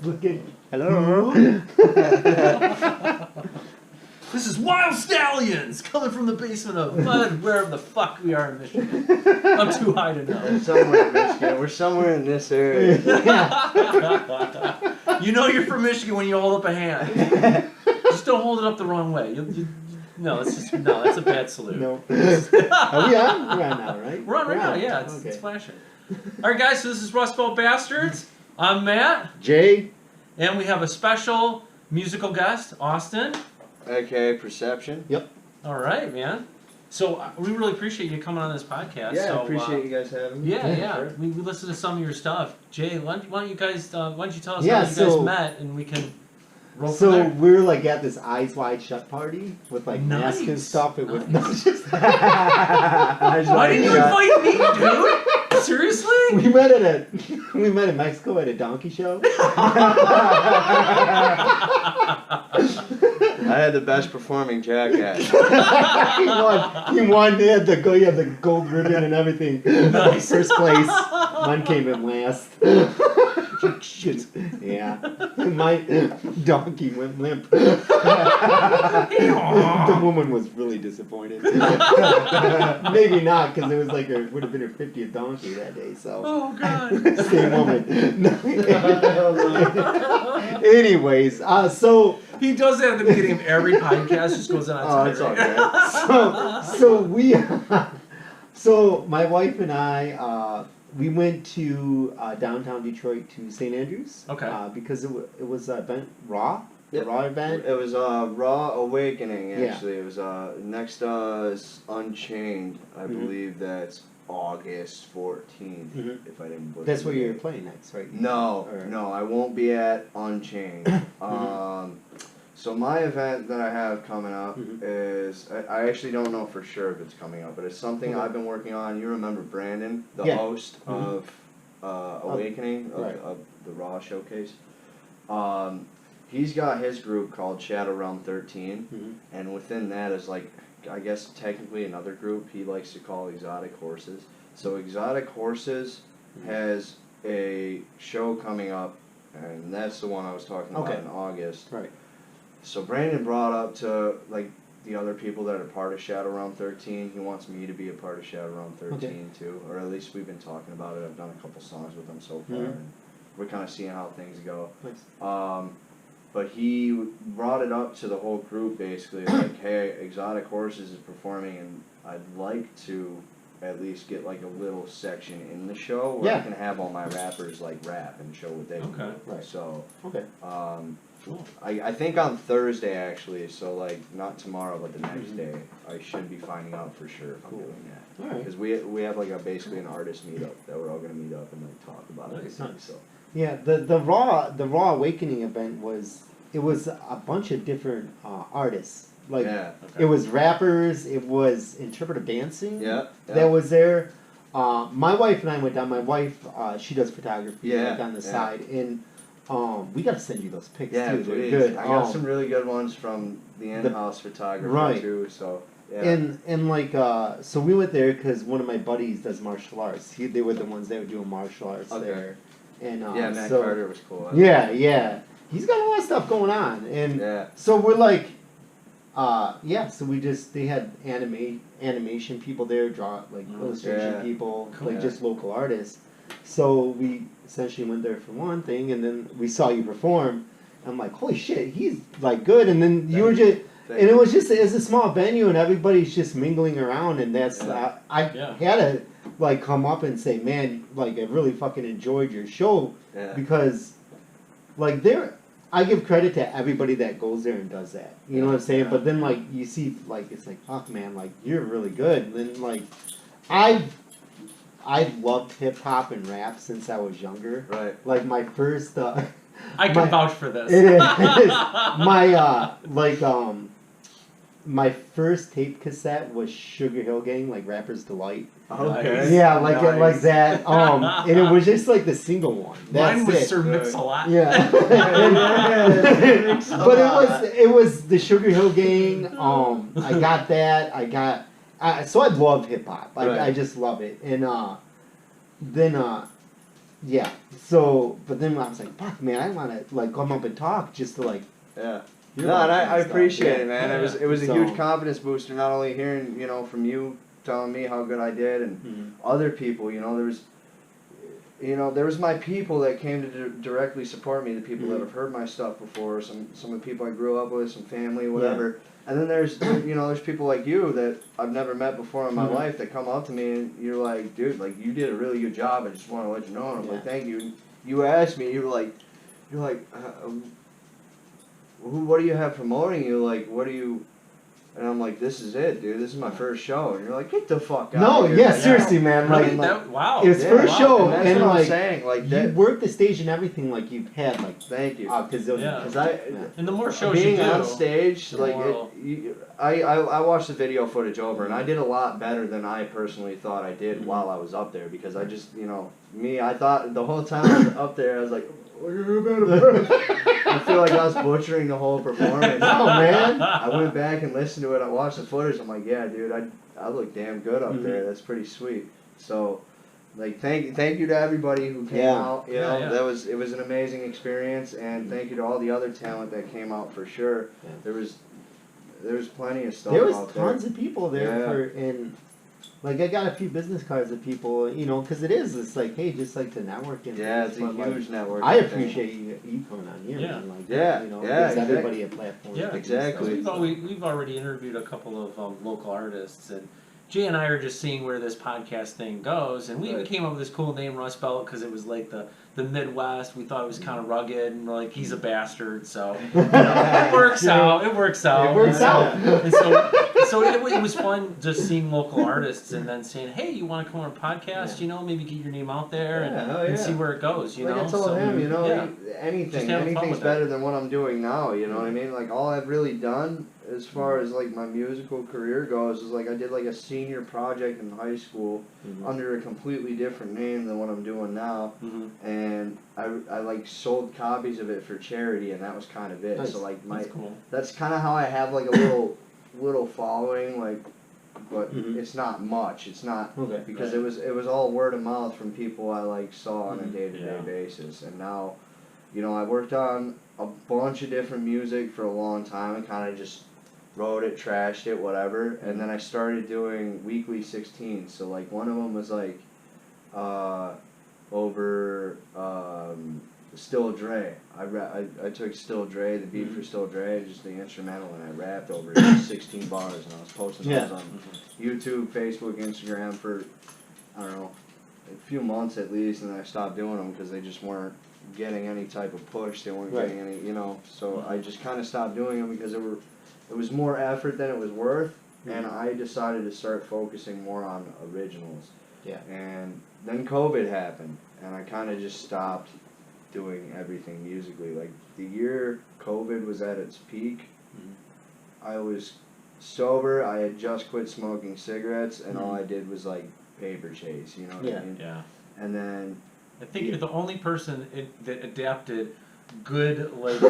Looking. Hello. This is Wild Stallions coming from the basement of wherever the fuck we are in Michigan. I'm too high to know. We're somewhere in Michigan. We're somewhere in this area. You know you're from Michigan when you hold up a hand. Just don't hold it up the wrong way. No, that's a bad salute. No. Are we on? We're on now, right? We're on right now, yeah. It's flashing. All right, guys, so this is Rust Belt Bastards. I'm Matt. Jay. And we have a special musical guest, Austin. AKA Perception. Yep. All right, man. So we really appreciate you coming on this podcast. Yeah, so, I appreciate you guys having me. Yeah. Sure. We listened to some of your stuff. Jay, why don't you guys tell us how you guys met, and we can roll from there. We were like at this Eyes Wide Shut party with like masks and stuff. It was just Why didn't you invite me, dude? Seriously? We met in Mexico at a donkey show. I had the best performing jackass. He won. He had the gold ribbon and everything. Nice. First place. Mine came in last. Yeah. My donkey went limp. The woman was really disappointed. Maybe not, because it was like it would have been her 50th donkey that day. So. Oh God. Same woman. Anyways, so. He does that at the beginning of every podcast. Just goes on. Oh, it's all good. So my wife and I, we went to downtown Detroit to St. Andrews. Okay. Because it was an event, Raw. Yep. The Raw event. It was Raw Awakening, actually. Yeah. It was next is Unchained. I believe that's August 14th, if I didn't book That's it. where you're playing next, right? No, I won't be at Unchained. So my event that I have coming up is, I actually don't know for sure if it's coming up, but it's something I've been working on. You remember Brandon, the host of Awakening, of the Raw Showcase? He's got his group called Shadow Realm 13, and within that is like, I guess technically another group he likes to call Exotic Horses. So Exotic Horses has a show coming up, and that's the one I was talking about in August. Right. So Brandon brought up to like the other people that are part of Shadow Realm 13. He wants me to be a part of Shadow Realm 13 too, or at least we've been talking about it. I've done a couple songs with him so far, and we're kind of seeing how things go. Nice. But he brought it up to the whole group basically, like, hey, Exotic Horses is performing, and I'd like to at least get like a little section in the show where I can have all my rappers like rap and show what they can do. Right. So, Cool. I think on Thursday actually, so like not tomorrow but the next day, I should be finding out for sure if I'm doing that. Because we have like basically an artist meetup that we're all gonna meet up and like talk about it. So. Yeah, the Raw Awakening event was a bunch of different artists. Like it was rappers, it was interpretive dancing. That was there. My wife and I went down. My wife, she does photography like on the side, and we gotta send you those pics too. They're good. I got some really good ones from the in-house photographer too. So and like so we went there because one of my buddies does martial arts. They were the ones that were doing martial arts there. And Matt Carter was cool. Yeah. He's got a lot of stuff going on, and so we're like, so they had animation people there, illustration people, like just local artists. So we essentially went there for one thing, and then we saw you perform. I'm like, holy shit, he's like good. And then you were just, and it was a small venue, and everybody's just mingling around, and that's I had to like come up and say, man, like I really fucking enjoyed your show because like I give credit to everybody that goes there and does that. You know what I'm saying? But then like you see like it's like, fuck man, like you're really good. And then like I've loved hip hop and rap since I was younger. Right. Like my first I can vouch for this. It is. My first tape cassette was Sugar Hill Gang, like Rapper's Delight. Okay. Yeah, like that. And it was just like the single one. That's Mine was Sir Mix-a-Lot. Yeah. But it was the Sugar Hill Gang. I got that. So I love hip hop. I just love it. And then Yeah. So, but then I was like, fuck, man, I want to like come up and talk just to like. Yeah. hear No, about and that I stuff. appreciate Yeah. it, man. Yeah. It was a So- huge confidence booster. Not only hearing from you telling me how good I did, and Mhm. other people. There was my people that came to directly support me. The people that Mhm. have heard my stuff before. Some of the people I grew up with, some family, whatever. And then there's people like you that I've never met before in my Mhm. life that come up to me and you're like, dude, like you did a really good job. I just want to let you know. And I'm like, Yeah. thank you. And you asked me, you're like, what do you have promoting you? Like, what do you? And I'm like, this is it, dude. This is my first show. And you're like, get the fuck out. No, of here. yeah, Like, seriously, man. Really? Like, Wow. it was yeah, first wow. show, And that's and what I'm like saying. Like you that. worked the stage and everything like you've had like Thank you. gazillion. Yeah. Because I. Yeah. And the more shows Being you do, on stage, the like more- I watched the video footage over, and I did a lot better than I personally thought I did while I was up there, because I just I thought the whole time I was up there I was like, I feel like I was butchering the whole performance. Oh man. I went back and listened to it. I watched the footage. I'm like, yeah, dude, I look damn good up there. Mhm. That's pretty sweet. So, like, thank you to everybody who came Yeah. out. Yeah, yeah. It was an amazing experience, and thank you to all the other talent that came out for sure. Yeah. There was plenty of stuff There was out tons of people there Yeah. and like I got a few business cards of people, because it's like, hey, just like to network and Yeah, things, it's a but, like, huge network. I appreciate you coming on here. Yeah. And like, Yeah, it yeah, gives exactly. everybody a platform. Yeah, to do exactly. stuff. We've already interviewed a couple of local artists, and Jay and I are just seeing where this podcast thing goes, and we Right. came up with this cool name, Rust Belt, because it was like the Midwest. We thought it was kind of rugged, and we're like, he's a bastard, so it works out. It works out. It works out. And so it was fun just seeing local artists, and then saying, hey, you want to come on a podcast? Maybe get your name out there and see where it goes. Like I told him, yeah. anything's having fun with better it. than what I'm doing now. You know what I mean? Like all I've really done as far as like my musical career goes is like I did like a senior project in high school Mhm. under a completely different name than what I'm doing now, Mhm. and I like sold copies of it for charity, and that was kind of it. Nice. So like That's cool. that's kind of how I have like a little following, like, but Mhm. it's not much. It's not Okay. because Right. it was all word of mouth from people I like saw on a Mhm. day-to-day Yeah. basis, and now, I worked on a bunch of different music for a long time and kind of just wrote it, trashed it, whatever, and then I started doing weekly 16s. So like one of them was like over Still Dre. I took Still Dre, the beat for Still Dre, just the instrumental, and I rapped over it, 16 bars, and I was posting Yeah. those on YouTube, Facebook, Instagram for, I don't know, a few months at least, and then I stopped doing them because they just weren't getting any type of push. They weren't Right. getting any, so I just kind of stopped doing them because it was more effort than it was worth, and I decided to start focusing more on originals. Yeah. And then COVID happened, and I kind of just stopped doing everything musically. Like the year COVID was at its peak, I was sober. I had just quit smoking cigarettes, and all I did was like paper chase. You know what Yeah. I mean? Yeah. And then I think you're the only person that adapted good habits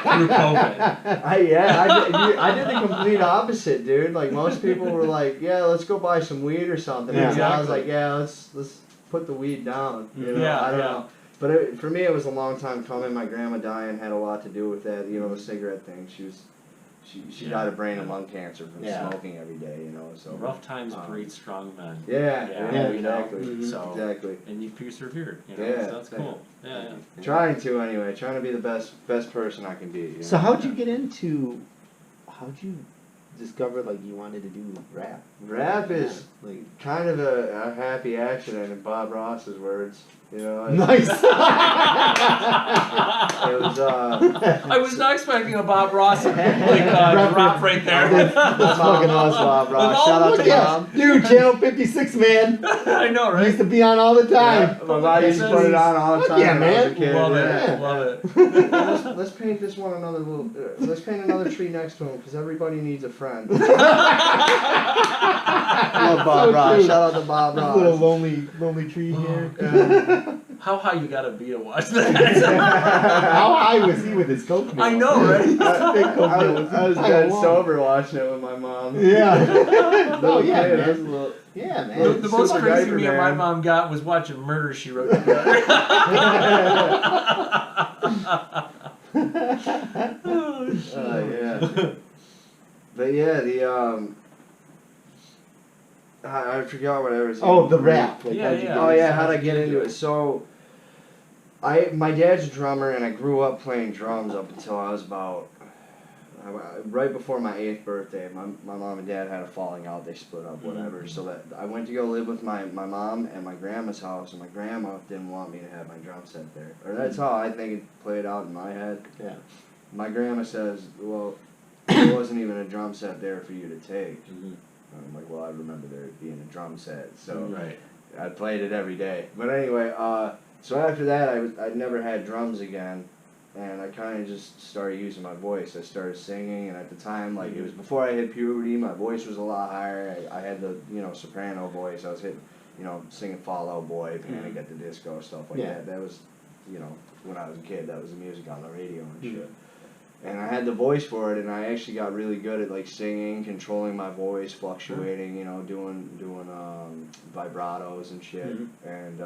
through COVID. I did the complete opposite, dude. Like most people were like, yeah, let's go buy some weed or something. Yeah. And I was Exactly. like, yeah, let's put the weed down. You know, Yeah, I don't yeah. know. But for me, it was a long time coming. My grandma dying had a lot to do with that. The cigarette thing. She Yeah. died of brain and lung cancer from Yeah. smoking every day. So Rough times breed strong men. Yeah, Yeah, you know. exactly, Mhm. So exactly. and you persevered. Yeah, So that's cool. Yeah, yeah. Trying to anyway. Trying to be the best person I can be. You know? So how'd you get into? How'd you discover like you wanted to do rap? Rap is like kind of a happy accident, in Bob Ross's words. nice. It was I was not expecting a Bob Ross drop right there. That's fucking awesome. Bob Ross. Oh, Shout out look to at- Bob. Dude, Channel 56, man. I know, I used right? to be on all the time. Yeah, my mom used to put it on all the Fuck time yeah, when I was a man. kid. Love yeah. it. Love it. Let's paint this one another little. Let's paint another tree next to him because everybody needs a friend. Love Bob So Ross. cute. Shout out to Bob This little Ross. lonely tree here. Yeah. How high you gotta be to watch that? How high was he with his coke meal? I know, right? I was dead sober watching it with my mom. Yeah. Oh yeah, kid, man. Yeah, man. The most Super crazy diaper, me and my man. mom got was watching Murder, She Wrote together. Oh, shit. Yeah. But yeah, I forgot what I was. Oh, the rap. Like, Yeah, how'd you yeah. get Oh into yeah, it? how'd I get into it? So, my dad's a drummer, and I grew up playing drums up until I was about right before my 8th birthday. My mom and dad had a falling out. They split up, whatever. So that I went to go live with my mom at my grandma's house, and my grandma didn't want me to have my drum set there. Or that's how I think it played out in my head. Yeah. My grandma says, "Well, there wasn't even a drum set there for you to take." I'm like, well, I remember there being a drum set, so Right. I played it every day. But anyway, so after that, I never had drums again, and I kind of just started using my voice. I started singing, and at the time, like, it was before I hit puberty, my voice was a lot higher. I had the, soprano voice. I was hitting, singing Fall Out Boy, Panic at the Disco, stuff like that. That was, when I was a kid, that was the music on the radio and shit. And I had the voice for it, and I actually got really good at like singing, controlling my voice, fluctuating, doing vibratos and shit. And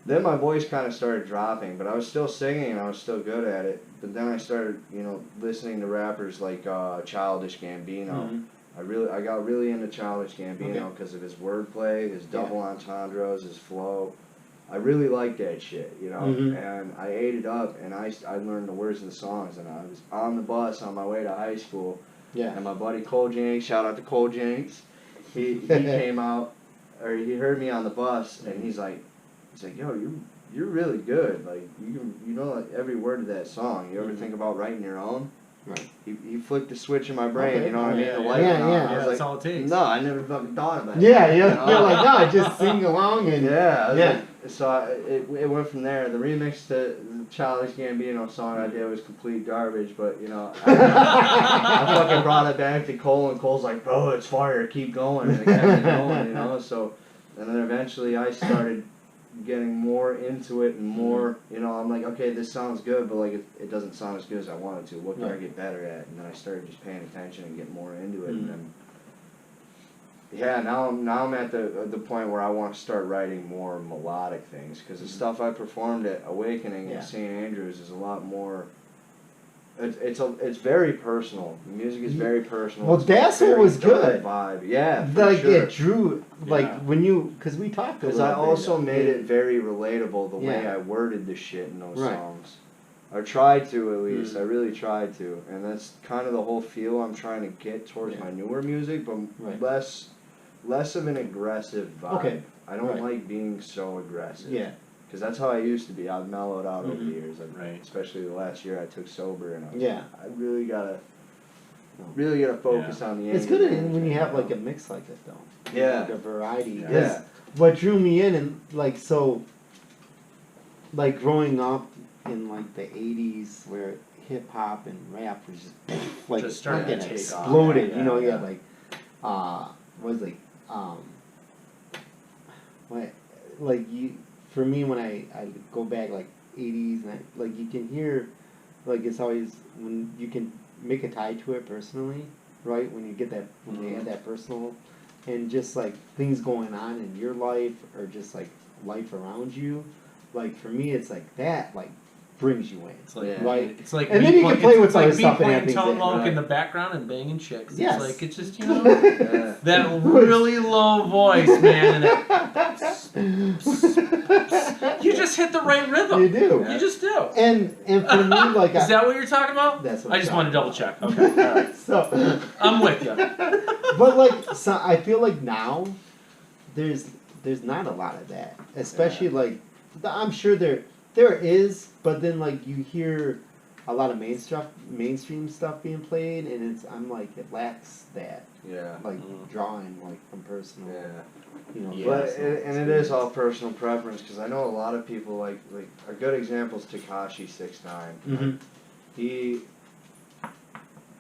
then my voice kind of started dropping, but I was still singing and I was still good at it. But then I started, listening to rappers like Childish Gambino. I got really into Childish Gambino because of his wordplay, his double entendres, his flow. I really liked that shit, and I ate it up, and I learned the words of the songs, and I was on the bus on my way to high school, and my buddy Cole Jenks, shout out to Cole Jenks, he came out, or he heard me on the bus, and he's like, yo, you're really good, like, you know like every word of that song. You ever think about writing your own? Right. He flicked the switch in my brain, you know what I mean? Yeah, the light yeah, went on. yeah. I was That's like, all it takes. no, I never fucking thought about it. Yeah, you're like, no, just sing along and Yeah. So it went from there. The remix to the Childish Gambino song I did was complete garbage, but I fucking brought it back to Cole, and Cole's like, bro, it's fire, keep going, and it kept me going, So, and then eventually I started getting more into it and more, I'm like, okay, this sounds good, but like it doesn't sound as good as I wanted to. What can I get better at? And then I started just paying attention and getting more into it, and then. Yeah, now I'm at the point where I want to start writing more melodic things, because the stuff I performed at Awakening and St. Andrews is a lot more. It's very personal. The music is very personal. Well, that's what was good. Vibe, yeah. Like sure. it drew, when because we talked. Because I also made it very relatable the way I worded the shit in those songs. I tried to, at least. I really tried to, and that's kind of the whole feel I'm trying to get towards my newer music, but less of an aggressive vibe. Okay. I don't like being so aggressive. Yeah. Because that's how I used to be. I've mellowed out over the years. Right. Especially the last year I took sober, and I was Yeah. I really gotta focus on the. It's good when you have like a mix like it though. Yeah. Like a variety. Yeah. What drew me in, and like growing up in like the 80s where hip hop and rap was just like Just started fucking to take exploded. off. You had like what was it, what, like you, for me when I go back like 80s, and like you can hear, like it's always, when you can make a tie to it personally, right, when you get that, when they add that personal, and just like things going on in your life, or just like life around you, like for me it's like that, like brings you in. It's like, right? It's like, and then you can play with other like me stuff and playing add things tone in. loc in the background and banging chicks. Yes. It's like, it's just, that really low voice, man. And you just hit the right rhythm. You do. You just do. And for me, like, is that what you're talking about? That's what I just want to double check. Okay. All right. So I'm with you. But like, so I feel like now there's not a lot of that, especially like, I'm sure there is, but then like you hear a lot of mainstream stuff being played, and I'm like, it lacks that. Yeah. Like drawing like from personal. Yeah. But it is all personal preference, because I know a lot of people like a good example is Tekashi 6ix9ine.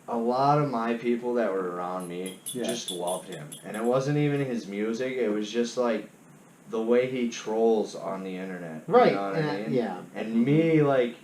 A lot of my people that were around me just loved him, and it wasn't even his music. It was just like the way he trolls on the internet. Right. You know what I mean? Yeah. And me, like,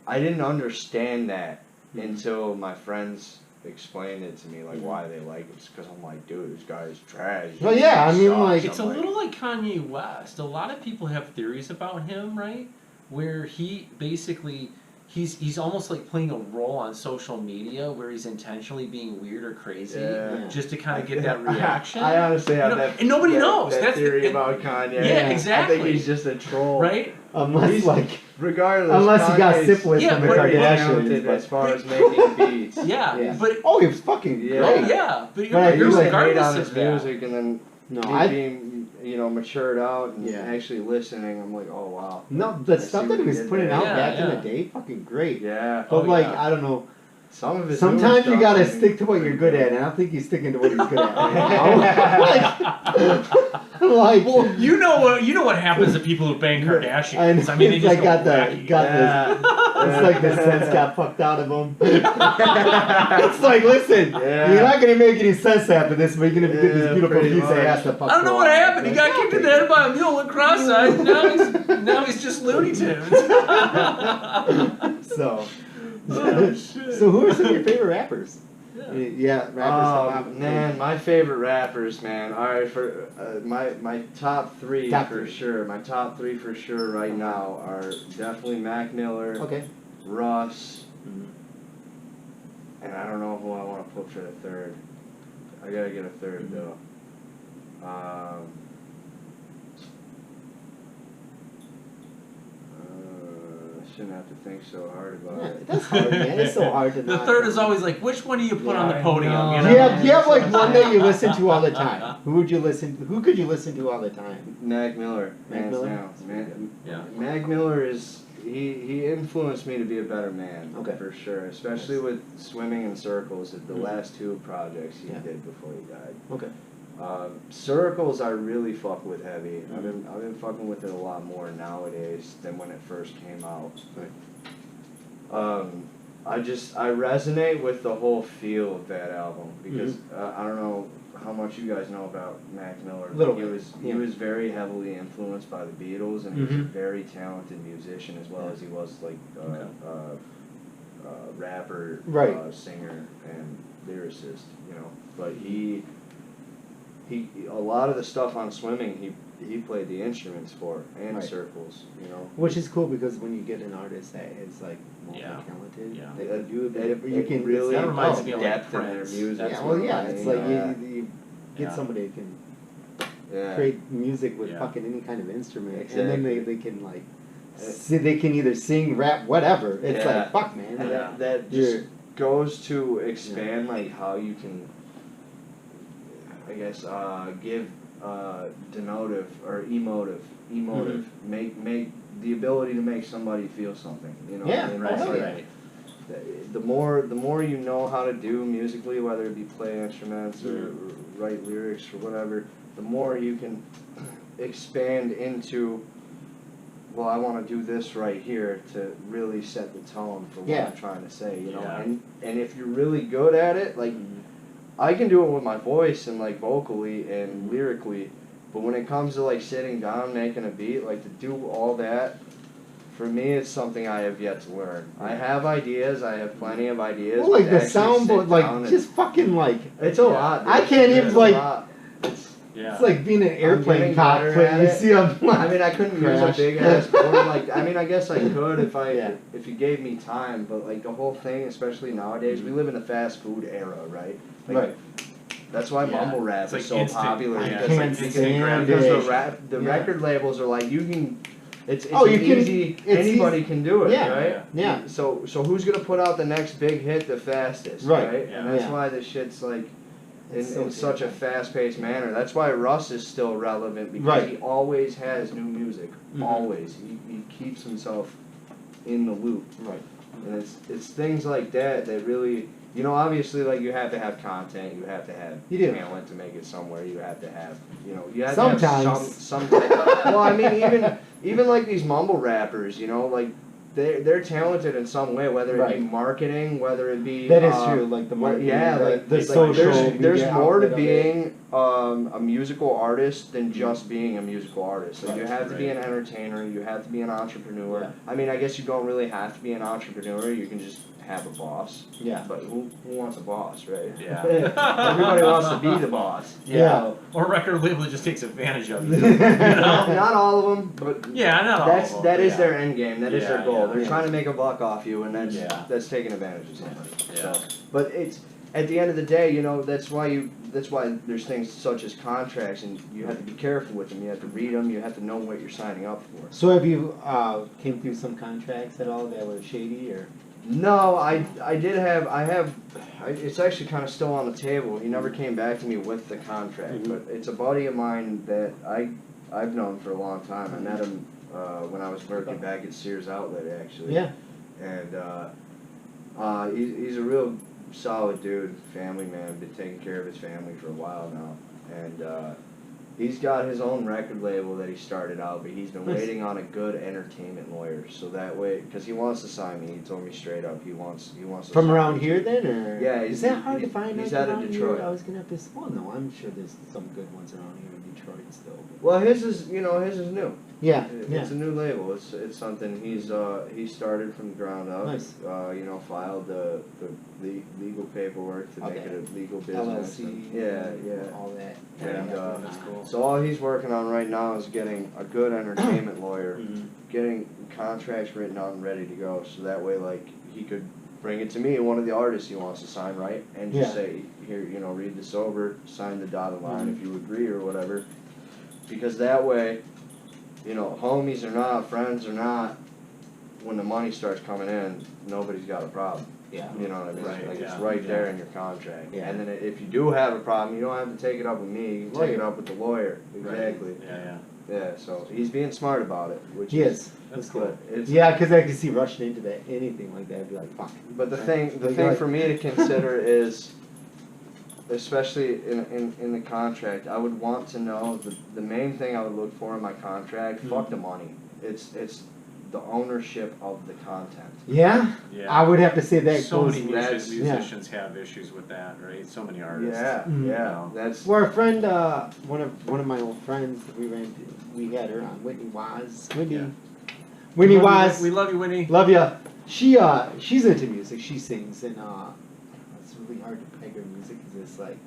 I didn't understand that until my friends explained it to me, like, why they like it. Because I'm like, dude, this guy's trash. Well, yeah, I mean, like... It's a little like Kanye West. A lot of people have theories about him, right? Where he basically... He's almost like playing a role on social media where he's intentionally being weird or crazy just to kind of get that reaction. I honestly have that, and nobody knows. That theory about Kanye. Yeah, exactly. I think he's just a troll. Right? Regardless, unless he got syphilis from the Kardashians. As far as making beats. But he was fucking great. But I used to hate regardless on his of that, music, and then being matured out and actually listening, I'm like, oh wow. No, the stuff that he was putting out back in the day, fucking great. Yeah. But I don't know. Some of his sometimes you gotta stick to what you're good at, and I don't think he's sticking to what he's good at right now. well, you know what happens to people who bang Kardashians. I mean, they just it's like the sense got fucked out of him. It's like, listen, you're not gonna make any sense after this, but you're gonna get this beautiful piece of ass to fuck. I don't know what happened. He got kicked in the head by a mule and cross-eyed. Now he's just Looney Tunes. So who are some of your favorite rappers? Rappers. Man, my favorite rappers, man. All right, for my top three for sure. My top three for sure right now are definitely Mac Miller. Okay. Russ. And I don't know who I want to put for the third. I gotta get a third though. Shouldn't have to think so hard about it. That's hard, man. It's so hard to The third is always like, which one do you put on the podium? You know? Do you have like one that you listen to all the time? Who could you listen to all the time? Mac Miller. Mac Miller? Mac Miller is he influenced me to be a better man. Okay. For sure. Especially with Swimming in Circles, the last two projects he did before he died. Okay. Circles I really fuck with heavy. I've been fucking with it a lot more nowadays than when it first came out. I resonate with the whole feel of that album because I don't know how much you guys know about Mac Miller. He was very heavily influenced by the Beatles, and he was a very talented musician as well as he was like rapper, singer, and lyricist. You know, but he a lot of the stuff on Swimming he played the instruments for and Circles, you know. Which is cool because when you get an artist that is like multi-talented, they can do that. You can really that reminds me of depth in their music. It's like you get somebody who can create music with fucking any kind of instrument, and then they can like they can either sing, rap, whatever. It's like fuck, man. That just goes to expand like how you can. I guess give denotive or emotive, make the ability to make somebody feel something. You know, right. The more you know how to do musically, whether it be play instruments or write lyrics or whatever, the more you can expand into. Well, I want to do this right here to really set the tone for what I'm trying to say. You know, and if you're really good at it, like. I can do it with my voice and like vocally and lyrically, but when it comes to like sitting down making a beat, like to do all that, for me it's something I have yet to learn. I have ideas, I have plenty of ideas. Well, like the soundboard, like just fucking like it's a lot. I can't even like. It's like being an airplane cockpit. You see them. I mean, I couldn't use a big ass board. Like, I mean, I guess I could if you gave me time. But like the whole thing, especially nowadays, we live in a fast food era, right? Like, that's why mumble rap is so popular. Because the record labels are like, you can. It's easy. Anybody can do it, right? Yeah. So who's gonna put out the next big hit the fastest, right? And that's why this shit's like. In such a fast-paced manner. That's why Russ is still relevant because he always has new music. Always, he keeps himself in the loop. Right. And it's things like that that really, you know, obviously, like you have to have content, you have to have talent to make it somewhere. You have to have, you know, you have to have some. Well, I mean, even like these mumble rappers, you know, like they're talented in some way, whether it be Right. marketing, whether it be That is true, like the well, marketing, yeah, the like, social there's media more to outlet of it. being a musical artist than just being a musical artist. Like, you Right, have to be right. an entertainer, you have to be an entrepreneur. Yeah. I mean, I guess you don't really have to be an entrepreneur, you can just have a boss. Yeah. But who wants a boss, right? Yeah. Everybody wants to be the boss. Yeah. Or a record label that just takes advantage of you. Not all of them, but Yeah, not all that of them. is yeah. their end game. That is their Yeah, goal. yeah. They're Yeah. trying to make a buck off you, and Yeah. that's taking advantage of somebody. Yeah. So, but it's at the end of the day, you know, that's why there's things such as contracts, and you have to be careful with them. You have to read them. You have to know what you're signing up for. So have you came through some contracts at all that were shady or? No, I have. It's actually kind of still on the table. He never came back to me with the contract, Mhm. but it's a buddy of mine that I've known for a long time. I met him when I was working back at Sears Outlet, actually. Yeah. And he's a real solid dude, family man. Been taking care of his family for a while now, and he's got his own record label that he started out, but he's been Nice. waiting on a good entertainment lawyer, so that way, because he wants to sign me. He told me straight up he wants to From sign around me. here then, or? Yeah, Is that hard to find? he's like, out of around Detroit. Here? I was gonna have to. Well, no, I'm sure there's some good ones around here in Detroit still. Well, his is new. Yeah. It's a new label. It's something he started from the ground up. Nice. Filed the legal paperwork to Okay. make it a legal business. LLC. and- yeah. All that. And, that's cool. So all he's working on right now is getting a good entertainment lawyer, Mhm. getting contracts written out and ready to go, so that way, like, he could bring it to me, one of the artists he wants to sign, right? And just Yeah. say, here, read this over, sign the dotted line Mhm. if you agree or whatever. Because that way, homies or not, friends or not, when the money starts coming in, nobody's got a problem. Yeah. You know what I mean? Right, Like, it's yeah, right yeah. there in your contract. Yeah. And then if you do have a problem, you don't have to take it up with me, you can take it up with the lawyer. Exactly. Yeah, Yeah, so he's being smart about it, which He is is. That's good. It's, Yeah, because I could see rushing into that anything like that. I'd be like, fuck. But the thing Like- for me to consider is, especially in the contract, I would want to know the main thing I would look for in my contract. Fuck the money. It's the ownership of the content. Yeah. yeah. I would have to say that So goes. many that's- musicians have issues with that, right? So many artists. Yeah, Mhm. yeah. That's Well, our friend, one of my old friends, we had her on, Whitney Waz. Whitney We Waz. love you, Winnie. Love ya. She's into music. She sings, and it's really hard to peg her music because it's like,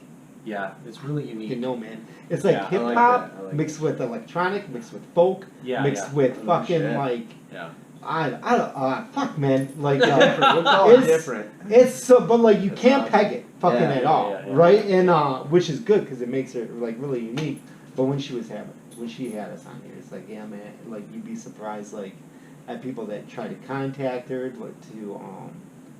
Yeah, it's really unique. you know, man, it's like Yeah, I hip like hop that. I like mixed with electronic, mixed with folk, Yeah, mixed yeah. with Oh, fucking shit. like Yeah. I don't fuck man like different. We'll call it it's- different. it's so but like you It's can't not- peg it fucking Yeah, at yeah, all, yeah, yeah. right? And which is good because it makes her like really unique. But when she had us on here, it's like, yeah, man, like you'd be surprised like at people that try to contact her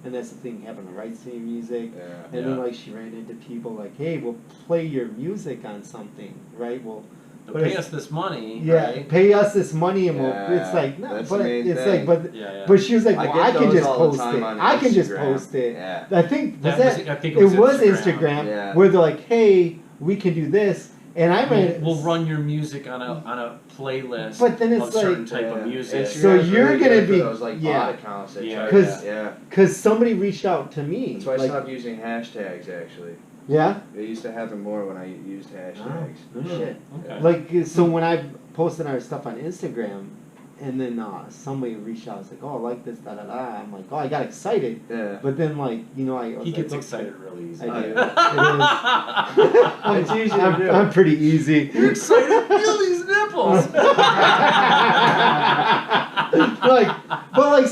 and that's the thing, having the rights to your music. Yeah. And then Yeah. like she ran into people like, hey, we'll play your music on something, right? Well, They'll but pay it's- us this money, yeah, right? pay us this money and we'll. It's Yeah, like no, that's but the main it's thing. like but. Yeah, yeah. But she was like, I well, get I can those just all the post time it. on I can just Instagram. post it. Yeah. I think That was was- that I think it was Instagram. Instagram Yeah. where they're like, hey, we can do this, and I ran. We'll run your music on a playlist But then it's of certain like- type of Yeah. music. Instagram's So you're really gonna good for be- those like yeah. bot accounts that Yeah. try to- 'Cause- yeah. Because somebody reached out to me. That's why I like, stopped using hashtags actually. yeah. It used to happen more when I used hashtags. Oh, no shit. Okay. Like so when I posted our stuff on Instagram, and then somebody reached out, was like, oh, I like this, da da da. I'm like, oh, I got excited. Yeah. But then like I was He like, gets okay. excited really easy. I do. It's easy to do. I'm pretty easy. You're excited? Feel these nipples.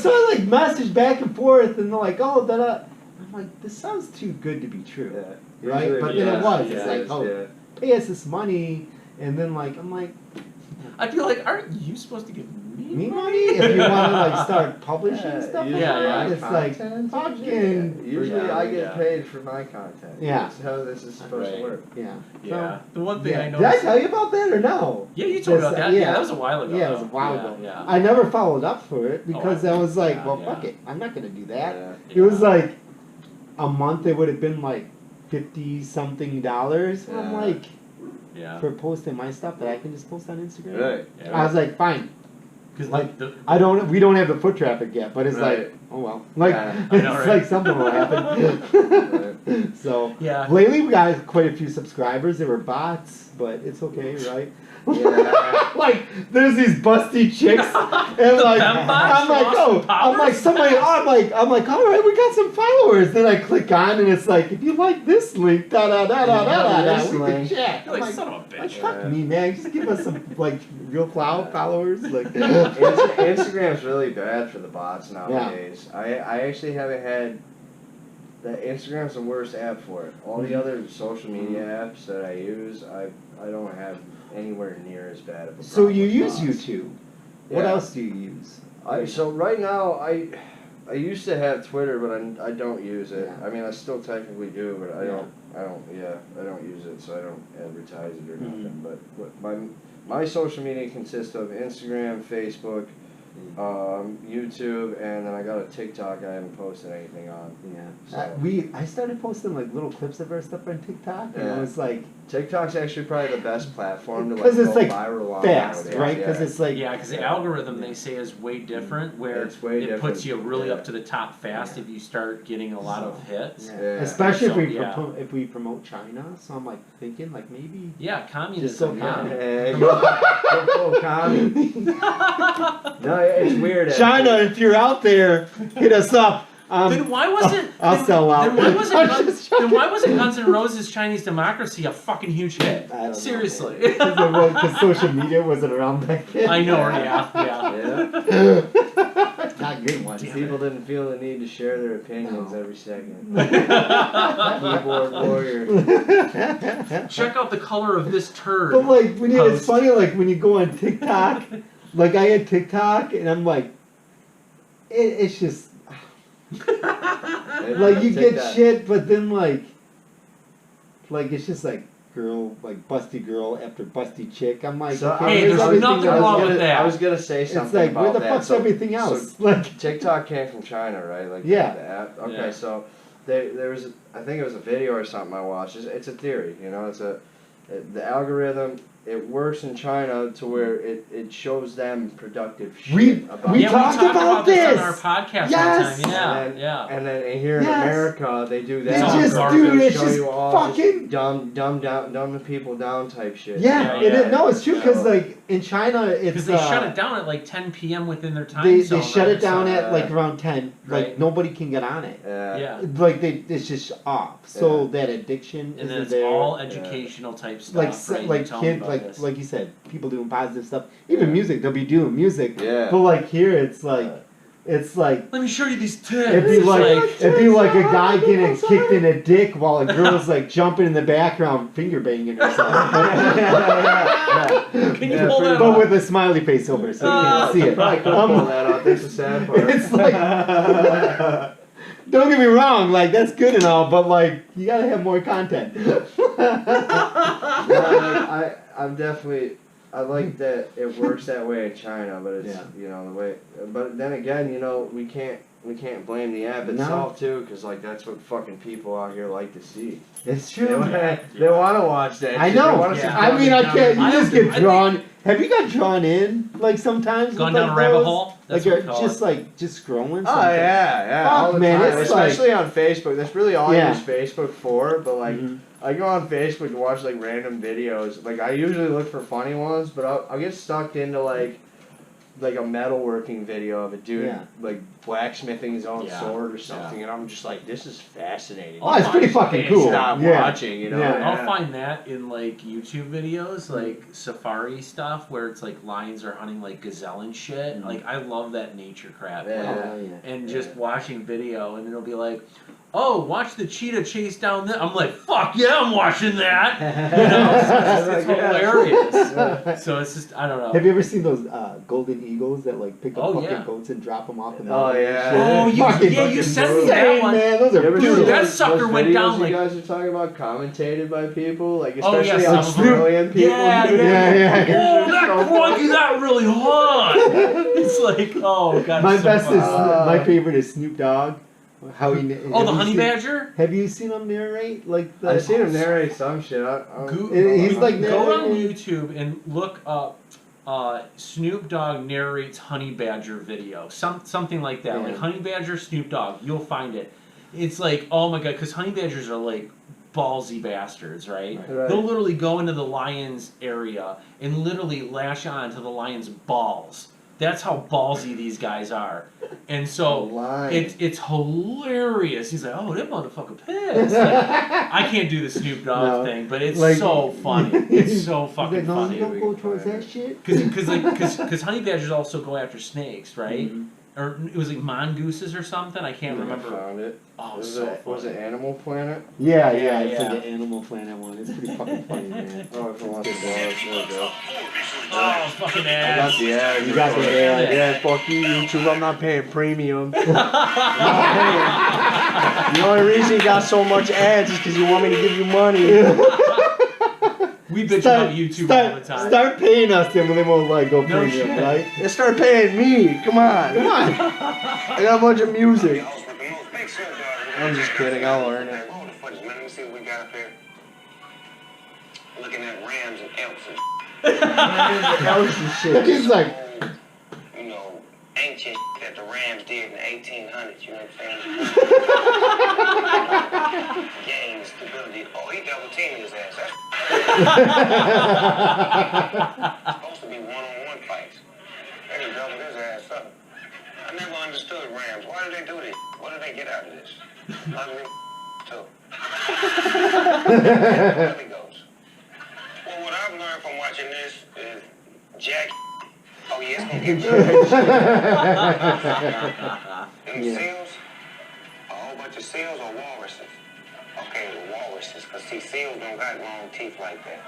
So I like message back and forth, and they're like, oh, da da. I'm like, this sounds too good to be true, Yeah. right? Usually But it then it is. was. Yeah, It's it like, is, oh, yeah. pay us this money, and then like I'm like, I'd be like, aren't you supposed to give me money if you want to like start publishing stuff. usually Yeah, yeah. my It's like content, fucking Usually Yeah, I get yeah. paid for my content. Yeah. That's how this is supposed Right. to work. yeah. Yeah. The one So, thing yeah. I Did I noticed. tell you about that or no? Yeah, you told me about that. Yeah. Yeah, that was a while ago. Yeah, it was a though. while Yeah, ago. Yeah. I never followed up for it because I- I was like, yeah, well, yeah. fuck it. I'm not gonna do that. Yeah. It was Yeah. like a month. It would have been like $50-something. And I'm Yeah. like, Yeah. for posting my stuff that I can just post on Instagram. Right. Yeah. I was like, fine. Because like we don't have the foot traffic yet, but it's Right. like, oh well, like Yeah, I know, it's right? like something will happen. So Yeah. lately we got quite a few subscribers. They were bots, but it's okay, right? Yeah. Like there's these busty chicks, and like fembots I'm like, from oh, Austin I'm like Powers? somebody, I'm like, all right, we got some followers. Then I click on, and it's like, if you like this link, da da da da da da, This we can link. chat. You're I'm like, like, son of a like, bitch. fuck me, man. Just give us some like real followers, like. Instagram's really bad for the bots nowadays. I actually haven't had. Instagram's the worst app for it. All the other social media apps that I use, I don't have anywhere near as bad of a So problem you with use bots. YouTube. What Yeah. else do you use? So right now I used to have Twitter, but I don't use it. Yeah. I mean I still technically do, but I Yeah. don't use it, so I don't advertise it or Mhm. nothing. But my social media consists of Instagram, Facebook, YouTube, and then I got a TikTok I haven't posted anything on. Yeah. So- I started posting like little clips of our stuff on TikTok, and Yeah. it was like TikTok's actually probably the best platform to like 'Cause it's, go like, viral on fast, nowadays. right? Because Yeah. it's like Yeah, because the algorithm they say is way different, where It's way it puts different, you really yeah. up to the top fast if you start getting a lot of hits. yeah. Yeah. Especially So, if we yeah. if we promote China, so I'm like thinking like maybe Yeah, Just communism. so yeah. common. Go full commie. No, it's weird. China, if you're out there, hit us up. Then why wasn't I'll then, sell out. Then why wasn't I'm Guns, just then why wasn't Guns N' Roses Chinese Democracy a fucking huge hit? I don't know. Seriously. Because social media wasn't around back then. I know, yeah. Yeah. Not good ones. Damn People didn't feel the need to share their opinions No. every second. Keyboard warrior. Check out the color of this turd. But like when it's Post. funny, like when you go on TikTok, like I had TikTok, and I'm like, it's just like you Take get that. shit, but then like it's just like girl, like busty girl after busty chick. I'm like, So, okay, Hey, where's there's everything nothing else? wrong with that. I was gonna say something It's like about where the that. fuck's So- everything else? Like TikTok came from China, right? Like Yeah. the app. Okay, Yeah. so there was I think it was a video or something I watched. It's a theory, you know. The algorithm. It works in China to where it shows them productive shit We about we yeah, talked we talked about this this. on our podcast Yes. one time. Yeah, and then, yeah. And then here in Yes. America, they do that. They just They'll do it, show just you all fucking- just dumb the people down type shit. Yeah, Yeah, it is. No, it's true because So- like in China, it's Because they shut it down at like 10 p.m. within their time They zone. shut right? it down So- at like around 10. Like Right. nobody can get on it. Yeah. Like it's just off. So that addiction And then isn't it's there. all educational type stuff. like right? You like tell me kid about like this. like you said, people doing positive stuff. Even Yeah. music, they'll be doing music. Yeah. But like here, it's like Let me show you these tits. it'd be It's like it'd be like a guy getting I'm kicked in the dick while a girl's like jumping in the background, finger banging herself. Can you Yeah, pull that But up? with a smiley face over, so you can't see it. Probably could pull that out. That's the sad part. It's like, don't get me wrong, like that's good and all, but like you gotta have more content. I'm definitely. I like that it works that way in China, but it's Yeah. you know the way. But then again, you know we can't blame the app No. itself too, because like that's what fucking people out here like to see. It's They true. want to watch that. I shit. know. They wanna see Yeah. I mean, I can't. You I just don't- get I drawn. Have you got drawn in like sometimes? Gone with, down like, a rabbit those? hole? That's Like what we call just it. like just scrolling. Oh something. yeah, Fuck, all the man, time. it's Especially on Facebook. That's really all Yeah. I use Facebook for. But like, Mhm. I go on Facebook to watch like random videos. Like I usually look for funny ones, but I'll get stuck into like a metalworking video of a dude Yeah. like blacksmithing his own Yeah. sword or something, and I'm just like, this is fascinating. Oh, it's pretty fucking Can't cool. Stop Yeah. watching, you know. Yeah. I'll find that in like YouTube videos, like safari stuff, where it's like lions are hunting like gazelle and shit. Mhm. Like I love that nature crap. Yeah. Like, Oh, yeah. and Yeah. just watching video, and it'll be like, "Oh, watch the cheetah chase down that." I'm like, "Fuck yeah, I'm watching that." You know, it's Yeah. hilarious. So it's just I don't know. Have you ever seen those golden eagles that like pick up Oh, fucking yeah. goats and drop them off the Oh, mountain? and yeah. shit? Oh, you- Fucking yeah, you sent me insane, that one. man. Those You are ever brutal. see that those sucker went videos down, like- you guys are talking about commentated by people, like Oh, especially yeah, some of them. Australian people. Yeah, do yeah, that. yeah. Oh, that crikey, that really hot. It's like, oh god. My it's so best funny. is my favorite is Snoop Dogg. How he? Oh, have the you honey seen- badger. Have you seen him narrate like the? I've seen him narrate some shit. Go- He's like Go on narrating- YouTube and look up Snoop Dogg narrates Honey Badger video, something like that, like Honey Badger Snoop Dogg. You'll find it. It's like, oh my god, because honey badgers are like ballsy bastards, right? They'll literally go into the lion's area and literally lash on to the lion's balls. That's how ballsy these guys are. And so it's hilarious. He's like, oh, that motherfucker pissed. Like, I can't do the Snoop Dogg thing, but it's like, so funny. It's so fucking funny. You don't go towards that shit. Because honey badgers also go after snakes, right? Mm-hmm. Or it was like mongooses or something. I can't remember. I found it. Oh, was it Animal Planet? Yeah, it's like the Animal Planet one. It's pretty fucking funny, man. Oh, if I want to go, there we go. Oh, fucking ads. I got the ad. You got the ad. Yeah, fuck you, YouTube. I'm not paying premium. I'm not paying. The only reason you got so much ads is because you want me to give you money. We bitch about YouTube all the time. Start paying us, then they won't like go premium, right? They start paying me. Come on. I got a bunch of music. I'm just kidding. I'll learn it. Let me see what we got up here. Looking at rams and elks and shit. He's like, you know, ancient that the Rams did in the 1800s. You know what I'm saying? Game stability. Oh, he double teaming his ass. That's supposed to be one-on-one fights. They can double his ass up. I never understood Rams. Why do they do this? What do they get out of this? Ugly too. Really goes. Well, what I've learned from watching this is Jack. Oh yeah, it's gonna get them seals, a whole bunch of seals or walruses. Okay, the walruses, cause see, seals don't got long teeth like that.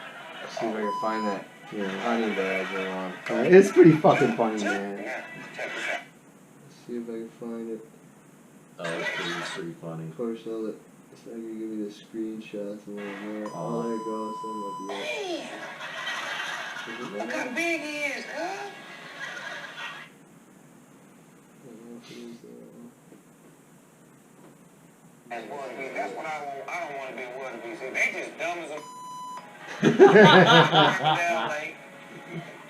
Let's see if I can find that honey badger one. It's pretty fucking funny, man. Yeah, check this out. Let's see if I can find it. Oh, it's pretty funny. Of course, it's not gonna give me the screenshots and whatnot. Oh, there it goes. Look how big he is, huh? That's what I want. I don't want to be a wildebeest. They just dumb as a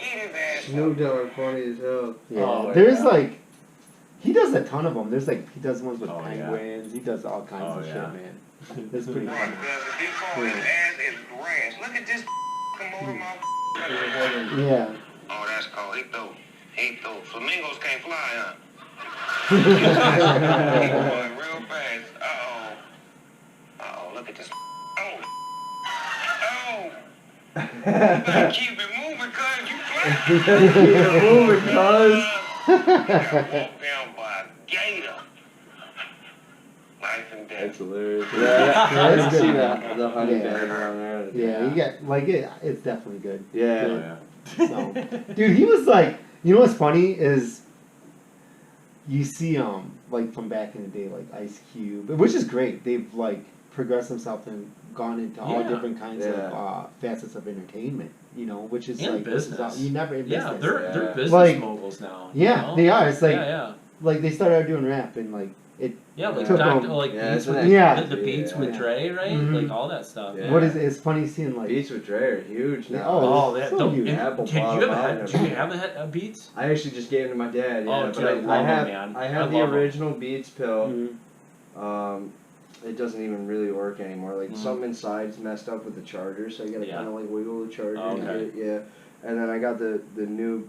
eat his ass. Snoop Dogg funny as hell. Yeah, there's like, he does a ton of them. There's like, he does ones with penguins. He does all kinds of shit, man. It's pretty funny. His ass is grass. Look at this motor mouth. Yeah. Oh, that's cold. He threw. Flamingos can't fly, huh? He's going real fast. Uh-oh, look at this. Oh. You better keep it moving, cuz you fly. Keep it moving, cuz. Walked down by a gator. Life and death. That's hilarious. Yeah, I didn't see that. The honey badger on there. Yeah, you get like it's definitely good. Yeah. So, dude, he was like, you know what's funny is, you see like from back in the day, like Ice Cube, which is great. They've like progressed themselves and gone into all different kinds of facets of entertainment. You know, which is like business. You never in business. They're business like, moguls now. Yeah, you know? they are. It's like like they started out doing rap and like it. Yeah, like took Dr. them, like Beats with the Beats with Dre, right? Mm-hmm. Like all that stuff. Yeah. What is it? It's funny seeing like Beats with Dre are huge now. Oh, that so huge. Do you have a Beats? I actually just gave them to my dad. Yeah, oh, but dude, I have the original Beats pill. Mm-hmm. It doesn't even really work anymore. Like something inside's messed up with the charger, so I gotta kind of like wiggle the charger. Oh, okay. And then I got the new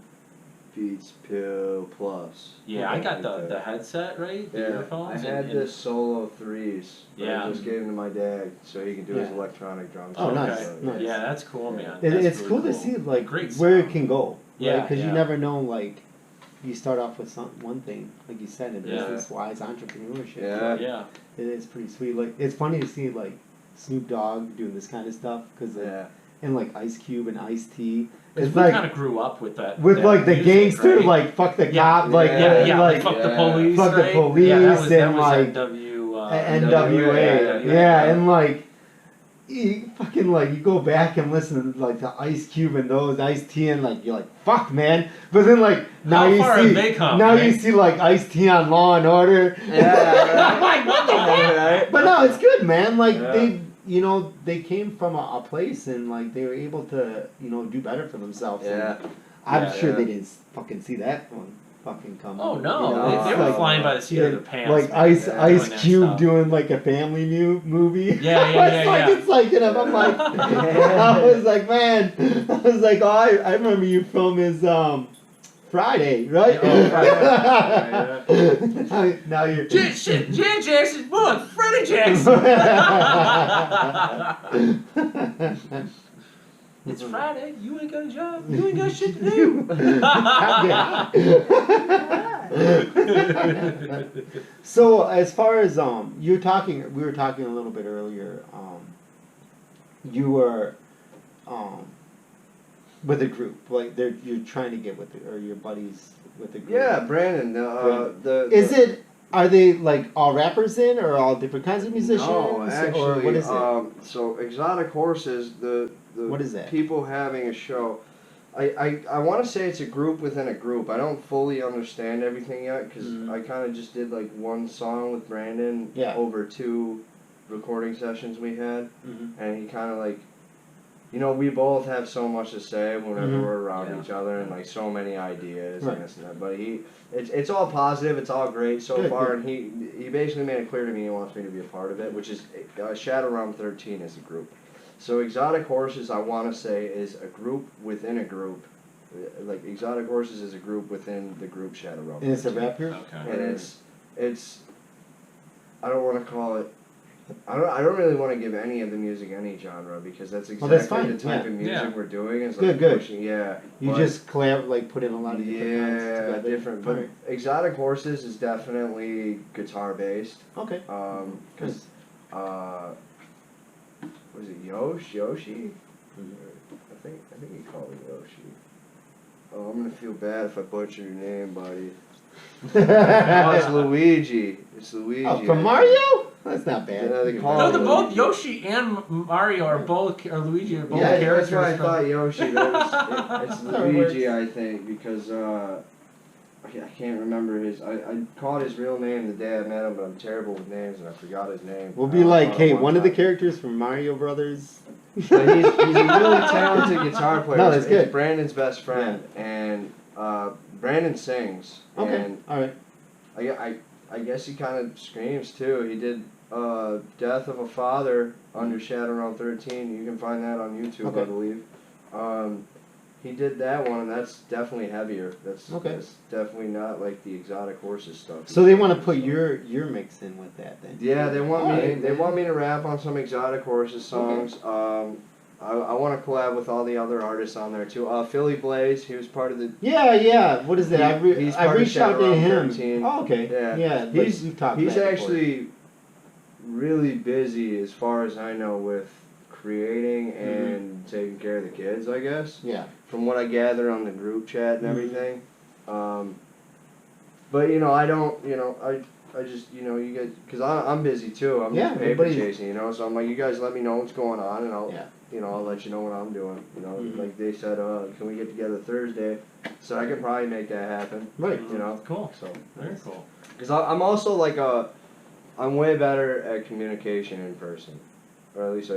Beats Pill Plus. Yeah, I got the headset, right? The earphones. I had the Solo 3s. Yeah. I just gave them to my dad so he can do his electronic drums. Oh, nice. Nice. Yeah, that's cool, man. It's really cool to see like great where sound. it can go. Yeah, because you never know like. You start off with one thing, like you said, in business-wise, entrepreneurship. Yeah. It is pretty sweet. Like it's funny to see like Snoop Dogg doing this kind of stuff because and like Ice Cube and Ice-T. It's we like kind of grew up with that. With like the music, gangster, right? like fuck the cop, like like fuck the police, fuck right? the police, that was and like NWA, and like. You fucking like you go back and listen like to Ice Cube and those Ice-T and like you're like fuck man, but then like now you see you see like Ice-T on Law and Order. I'm like what the fuck? But no, it's good, man. Like they came from a place and like they were able to do better for themselves. Yeah. And I'm sure yeah. they didn't fucking see that one fucking coming. Oh no, You know, they it's were like- flying by the seat of their pants. Like man. Ice Doing Ice that Cube stuff. doing like a family movie. Yeah. It's like, you know, I'm like, I was like, man, I was like, oh, I remember you from his Friday, right? Yeah, oh, now you're. Jan Jackson's book, Freddie Jackson. It's Friday. You ain't got a job. You ain't got shit to do. So as far as we were talking a little bit earlier. You were with a group, like you're trying to get with or your buddies with a group. Yeah, Brandon. Are they like all rappers in, or all different kinds of musicians? No, actually, or what is it? So Exotic Horses, the What is that? people having a show. I want to say it's a group within a group. I don't fully understand everything yet because I kind of just did like one song with Brandon over 2 recording sessions we had, and he kind of like, you know, we both have so much to say whenever we're around each other and like so many ideas and this and that. But it's all positive. It's all great so far, and he basically made it clear to me he wants me to be a part of it, which is Shadow Realm 13 is a group. So Exotic Horses, I want to say, is a group within a group. Like Exotic Horses is a group within the group Shadow Realm. And it's a rap group. Okay. And it's I don't want to call it. I don't really want to give any of the music any genre because that's exactly the type of music we're doing. Is like good. Pushing, You just put in a lot of different kinds together. But Exotic Horses is definitely guitar based. Okay. Because was it Yoshi? I think you called it Yoshi. Oh, I'm gonna feel bad if I butcher your name, buddy. Oh, it's Luigi. It's Luigi. Oh, from Mario? That's not bad. Yeah, they call No, it they're Luigi. both Yoshi and Mario are both, or Luigi are both Yeah, characters. that's why I from- thought Yoshi. But it's That Luigi, works. I think, because I can't remember his. I called his real name the day I met him, but I'm terrible with names and I forgot his name. We'll be like, hey, one of the characters. characters from Mario Brothers. But he's a really talented guitar player. No, that's good. He's Brandon's best friend, and Brandon sings. Okay. And All right. I guess he kind of screams too. He did Death of a Father under Shadow Realm 13. You can find that on YouTube, I believe. He did that one, and that's definitely heavier. That's definitely not like the Exotic Horses stuff. So they want to put your mix in with that then. Yeah, they want me. Alright, They want me to rap on some Exotic Horses songs. I want to collab with all the other artists on there too. Philly Blaze, he was part of the. Yeah. What is that? He's I part of reached out Shadow to Realm him. 13. Oh, okay. Yeah. We've talked He's back and actually really busy, as far as I know, with creating and taking care of the kids, I guess. Yeah. From what I gather on the group chat and everything. But I don't. I just you guys, because I'm busy too. I'm just paper chasing, so I'm like, you guys let me know what's going on, and I'll I'll let you know what I'm doing. Like they said, can we get together Thursday? So I can probably make that happen. Right. Cool. So Very cool. because I'm also like I'm way better at communication in person, or at least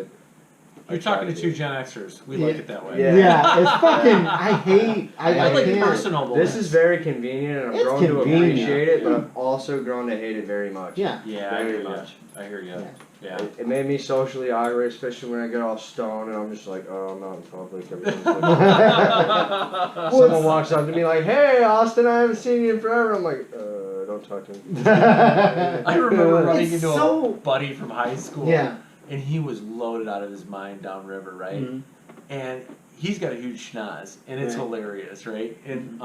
You're talking to 2 Gen Xers. We like it that way. Yeah. It's fucking. I hate. I like can't. personal. This is very convenient, and I've grown to appreciate it, but I've also grown to hate it very much. Yeah. Yeah, I Very hear you. much. I hear you. Yeah. It made me socially awkward, especially when I get all stoned and I'm just like, oh, I'm not in public. Everyone's like, someone walks up to me like, hey, Austin, I haven't seen you in forever. I'm like, don't talk to me. I remember running It's into so- a buddy from high school. Yeah. And he was loaded out of his mind downriver, right? Mhm. And he's got a huge schnoz, and it's Right. hilarious, right? And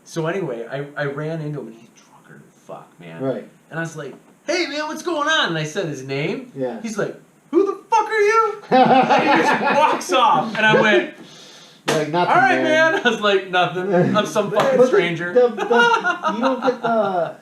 so anyway, I ran into him, and he's drunker than fuck, man. Right. And I was like, hey, man, what's going on? And I said his name. Yeah. He's like, who the fuck are you? And he just walks off. And I went, Like, nothing, all right, man. I was like, nothing. I'm some fucking But stranger. you don't get the.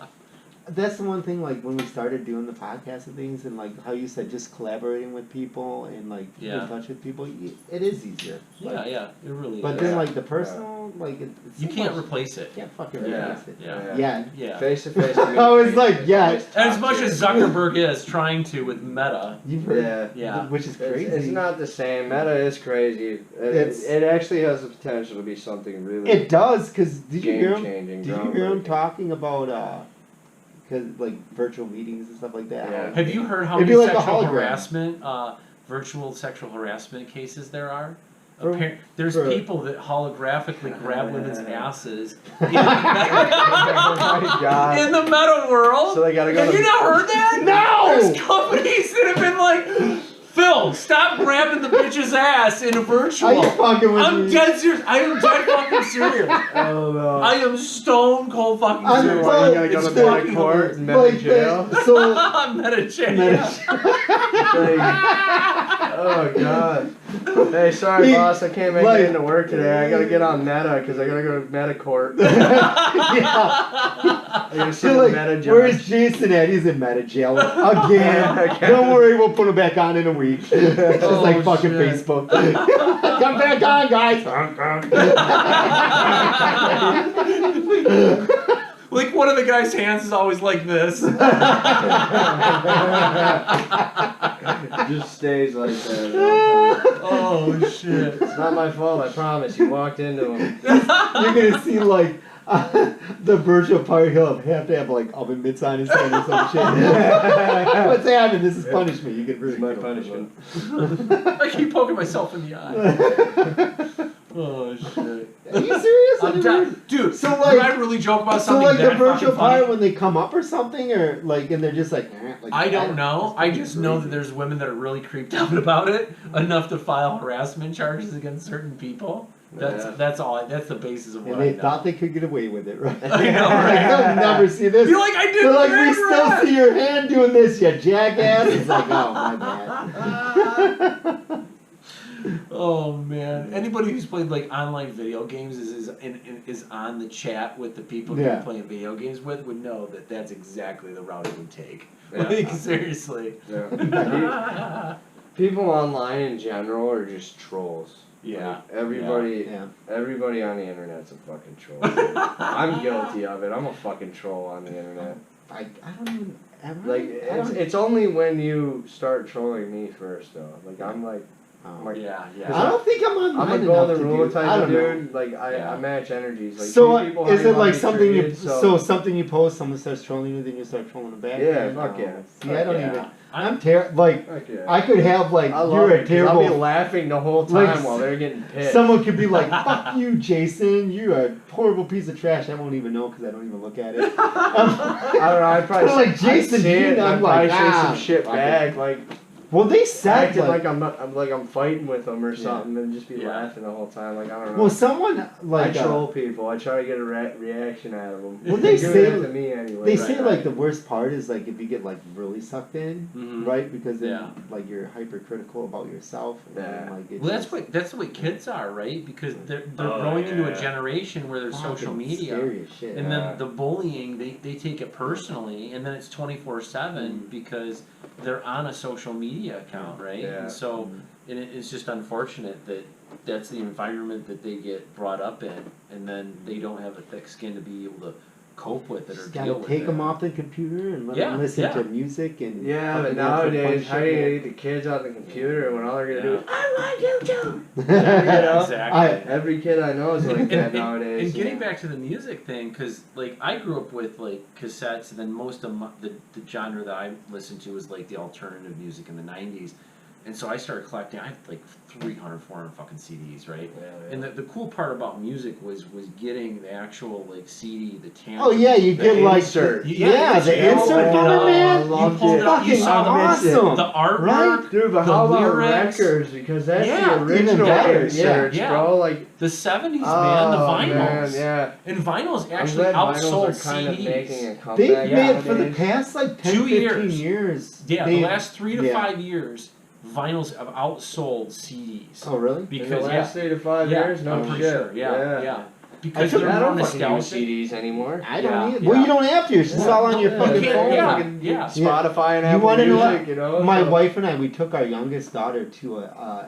That's the one thing, like, when we started doing the podcast and things, and, like, how you said just collaborating with people and, like, keep in touch with people, it is easier. Yeah, Like, it really But is. then, like, the personal now, like it's You so can't much- replace it. Can't fucking Yeah, replace it. yeah. Yeah. Yeah. Face to face. I was like, yeah. And as much as Zuckerberg is trying to with Meta, You've heard, Yeah. which is crazy. It's not the same. Meta is crazy. It's- It actually has the potential to be something really It does, cause did you hear him? game-changing. Did you hear him groundbreaking. talking about cause like virtual meetings and stuff like that? Yeah. have you heard how It'd many be like a sexual hologram. harassment, virtual sexual harassment cases there are? For- There's for- people that holographically grab women's asses Oh my God. in the meta world. So they gotta go Have to- you not heard that? No! There's companies that have been like, Phil, stop grabbing the bitch's ass in a virtual. Are you fucking with I'm me? dead serious. I am dead fucking serious. Oh no. I am stone cold fucking I'm serious. full- Why you gotta go It's to meta fucking court and meta Like jail? that, so Meta jail. Oh god. Hey, sorry He- boss, I can't make like- it into work today. I gotta get on meta because I gotta go to meta court. yeah. I gotta see So the like, meta judge. where's Jason at? He's in meta jail again. Don't worry, we'll put him back on in a week. It's just Oh, like fucking shit. Facebook. Come back on, guys. Like one of the guy's hands is always like this. It just stays like that. Oh shit. It's not my fault, I promise. You walked into him. You're gonna see like the virtual party. He'll have to have like oven mitts on his hand or some shit. What's happening? This is punishment. You get really My good. punishment. I keep poking myself in the eye. Oh shit. Are you serious? I I'm never- done. Dude, So, so like- I really joke about So something like the that virtual fucking funny? party when they come up or something, or like, and they're just like, like I don't know. I just know that there's women that are really creeped out about it enough to file harassment charges against certain people. That's Yeah. that's all. That's the basis of what And I they know. thought they could get away with it, right? I know, right? They'll never see this. You're like, I didn't. They're like, we remember still that." see your hand doing this, you jackass. It's like, oh my bad. Oh man! Anybody who's played like online video games is on the chat with the people Yeah. you're playing video games with would know that that's exactly the route it would take. Yeah. Like seriously. Yeah. People online in general are just trolls. Yeah. Like, everybody Yeah. everybody on the internet's a fucking troll. I'm guilty of it. I'm a fucking troll on the internet. I don't even. Like it's only when you start trolling me first though. Like I'm like Oh. Yeah. I Yeah. don't think I'm online I'm a enough golden to rule do. type I of don't know. dude. Like Yeah. I match energies. Like So two people is hang it on like the something you tree, so something you post, someone starts trolling you, then you start trolling them back? Yeah, No. fuck yeah. See, I don't Yeah. even. I'm terrible. Like Fuck yeah. I could have like I love you're it, a 'cause terrible. I'll be laughing the whole time Like, while they're getting pissed. Someone could be like, "Fuck you, Jason. You're a horrible piece of trash." I won't even know because I don't even look at it. I don't know. I probably Like, Jason, I'd see it, and I'm I'd like, probably say ah, some shit fuck it. back, like Well, they said acting like, like I'm fighting with them or Yeah. something, and just be Yeah. laughing the whole time. Like I don't know. well, someone like I troll people. I try to get a reaction out of them. Well, they do say- that to me anyway. they Right, say right. like the worst part is like if you get like really sucked in, Mhm. right? Because then Yeah. like you're hypercritical about yourself. And Yeah. then, like, it's Well, that's just the way kids are, right? Because they're Oh, growing into a yeah. generation where there's social fucking media. scary as shit. And Yeah. then the bullying, they take it personally, and then it's 24/7 because they're on a social media account, right? Yeah. And so, and it's just unfortunate that that's the environment that they get brought up in, and then they don't have a thick skin to be able to cope with it or Just deal gotta with take it. them off the computer and let Yeah, them listen yeah. to music and Yeah, fucking but have some nowadays, fun how do you shit. get the kids on the computer when all they're gonna do is Yeah. I want YouTube? Yeah, exactly. Every kid I know is like And- that and- nowadays. And getting yeah. back to the music thing, because like I grew up with like cassettes, and then most of the genre that I listened to was like the alternative music in the '90s, and so I started collecting. I had like 300, 400 fucking CDs, right? Yeah, And the cool part about music was getting the actual like CD, the tangible. Oh yeah, you The get like insert. yeah, the you insert pulled from it it, up, man. I loved you pulled it. it up, you Fucking saw the awesome. the artwork. Right? Dude, but the how about lyrics. records? Because that's Yeah, the even original better, inserts, yeah. bro. Like, The '70s, oh, man, the man, vinyls. yeah. And vinyls I'm actually glad outsold vinyls are kind CDs. of making a comeback They've made for the nowadays. past like 10, 2 15 years. years. Yeah, they- the last 3 to yeah. 5 years, vinyls have outsold CDs. Oh really? In Because the last 3 to 5 yeah, years, no I'm pretty shit. sure. Yeah. Because took- they're I more don't fucking use nostalgic. CDs anymore. I don't Yeah, either. yeah. Well, you don't have to. It's just Yeah. all on your Yeah, fucking you can't- phone. yeah. fucking yeah. Spotify and You Apple wanna know Music, what? you know. My so- wife and I, we took our youngest daughter to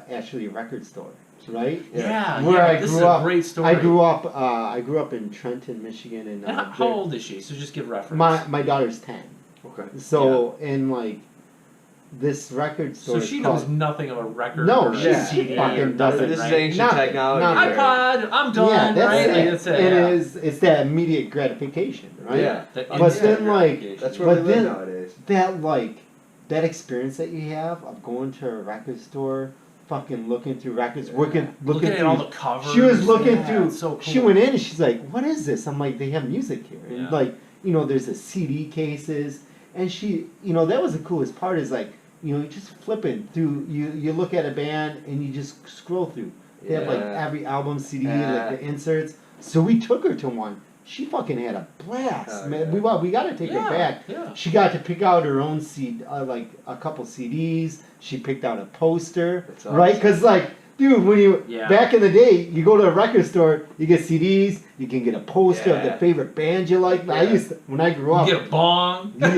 actually a record store. right? Yeah, Where I this grew is a up. great story. I grew up in Trenton, Michigan, and And how old is she? So just give reference. my daughter's 10. Okay. So in like this record store. So she called, knows nothing of a record No, or she a CD fucking or nothing, This is right? ancient Nothing, technology. nothing. iPod, I'm done, Yeah, that's right? it. Like, that's it. It yeah. is. It's that immediate gratification, right? Yeah. That But instant then, like, gratification. That's where But we live then- nowadays. That experience that you have of going to a record store, fucking looking through records, looking looking at through. all the covers. She was looking yeah, through. it's so cool. She went in and she's like, "What is this?" I'm like, "They have music here." And Yeah. like, there's the CD cases, and she, that was the coolest part. Is like, you're just flipping through. You look at a band and you just scroll through. They have like Yeah. every album CD, Yeah. like the inserts. So we took her to one. She fucking had a blast, Oh, man. yeah. We got to take her Yeah, back. yeah. She got to pick out her own CD, like a couple CDs. She picked out a poster, That's right? awesome. Because like, dude, when you Yeah. back in the day, you go to a record store, you get CDs, you can get a poster of the Yeah. favorite band you like. I Yeah. used to, when I grew up. You get a bong. you do.